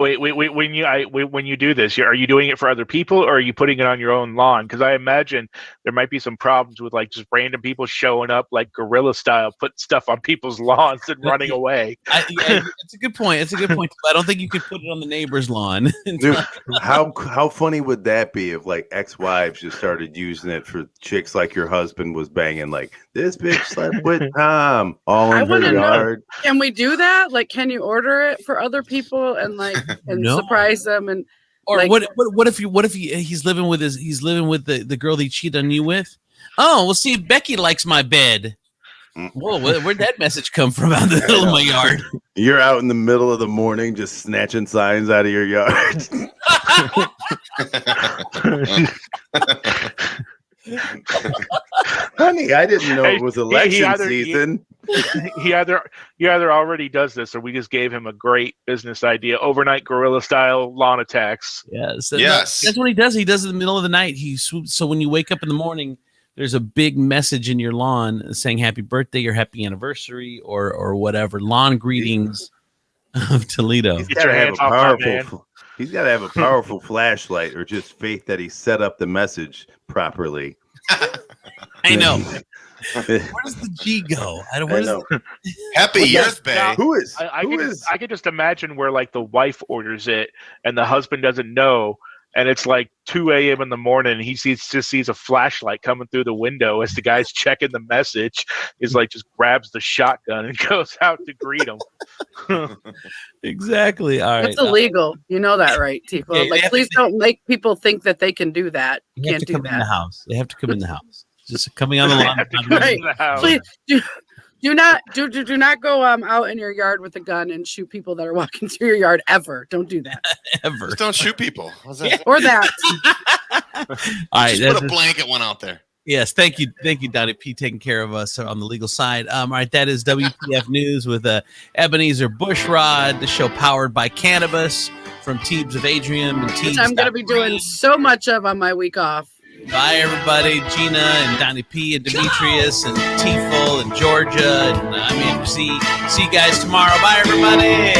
Speaker 1: Wait. When you do this, are you doing it for other people or are you putting it on your own lawn? Because I imagine there might be some problems with like just random people showing up like guerrilla style, putting stuff on people's lawns and running away.
Speaker 2: It's a good point. I don't think you could put it on the neighbor's lawn.
Speaker 7: Dude, how funny would that be if like ex-wives just started using it for chicks like your husband was banging, like this bitch slept with Tom all in her yard?
Speaker 8: Can we do that? Like, can you order it for other people and surprise them? And
Speaker 2: or like, what if he's living with the girl that he cheated on you with? Oh, we'll see if Becky likes my bed. Whoa, where'd that message come from out in the middle of my yard?
Speaker 7: You're out in the middle of the morning just snatching signs out of your yard. Honey, I didn't know it was
Speaker 1: He
Speaker 7: election
Speaker 1: either-
Speaker 7: season.
Speaker 1: He either already does this, or we just gave him a great business idea: overnight guerrilla style lawn attacks.
Speaker 2: Yes.
Speaker 6: Yes.
Speaker 2: That's what he does. He does it in the middle of the night. He swoops. So when you wake up in the morning, there's a big message in your lawn saying happy birthday or happy anniversary or whatever. Lawn greetings of Toledo.
Speaker 7: He's
Speaker 1: Get
Speaker 7: got to
Speaker 1: your
Speaker 7: have a
Speaker 1: hands off my man.
Speaker 7: powerful. He's got to have a powerful flashlight, or just faith that he set up the message properly.
Speaker 2: I know. Where does the G go? I don't
Speaker 7: I
Speaker 2: know.
Speaker 7: know.
Speaker 6: Happy
Speaker 1: Well,
Speaker 6: Earth Bay.
Speaker 1: now-
Speaker 7: Who is?
Speaker 1: I
Speaker 7: who
Speaker 1: could
Speaker 7: is?
Speaker 1: I could just imagine where like the wife orders it and the husband doesn't know, and it's like 2 a.m. in the morning. And he sees a flashlight coming through the window as the guy's checking the message. He's like just grabs the shotgun and goes out to greet him.
Speaker 2: Exactly. All right.
Speaker 8: That's illegal. You know that, right, Tifa?
Speaker 2: Yeah, they
Speaker 8: Like,
Speaker 2: have
Speaker 8: please don't make people think that they can do that. You
Speaker 2: They have
Speaker 8: can't
Speaker 2: to
Speaker 8: do
Speaker 2: come in the
Speaker 8: that.
Speaker 2: house. They have to come in the house. Just coming on the lawn.
Speaker 8: Right.
Speaker 1: The house.
Speaker 8: Please do not go out in your yard with a gun and shoot people that are walking through your yard ever. Don't do that.
Speaker 2: Ever.
Speaker 6: Just don't shoot people. How's that?
Speaker 8: Or that.
Speaker 2: All right.
Speaker 6: Just put a blanket one out there.
Speaker 2: Yes, thank you, Donnie P, taking care of us on the legal side. All right, that is WPF News with Ebenezer Bushrod, the show powered by cannabis from Teebs of Adrian and Teebs.
Speaker 8: Which I'm going to be doing so much of on my week off.
Speaker 2: Bye, everybody. Gina and Donnie P and Demetrius and Tifel and Georgia. And I'm Andrew C. See you guys tomorrow. Bye, everybody.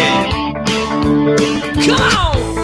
Speaker 3: Come on!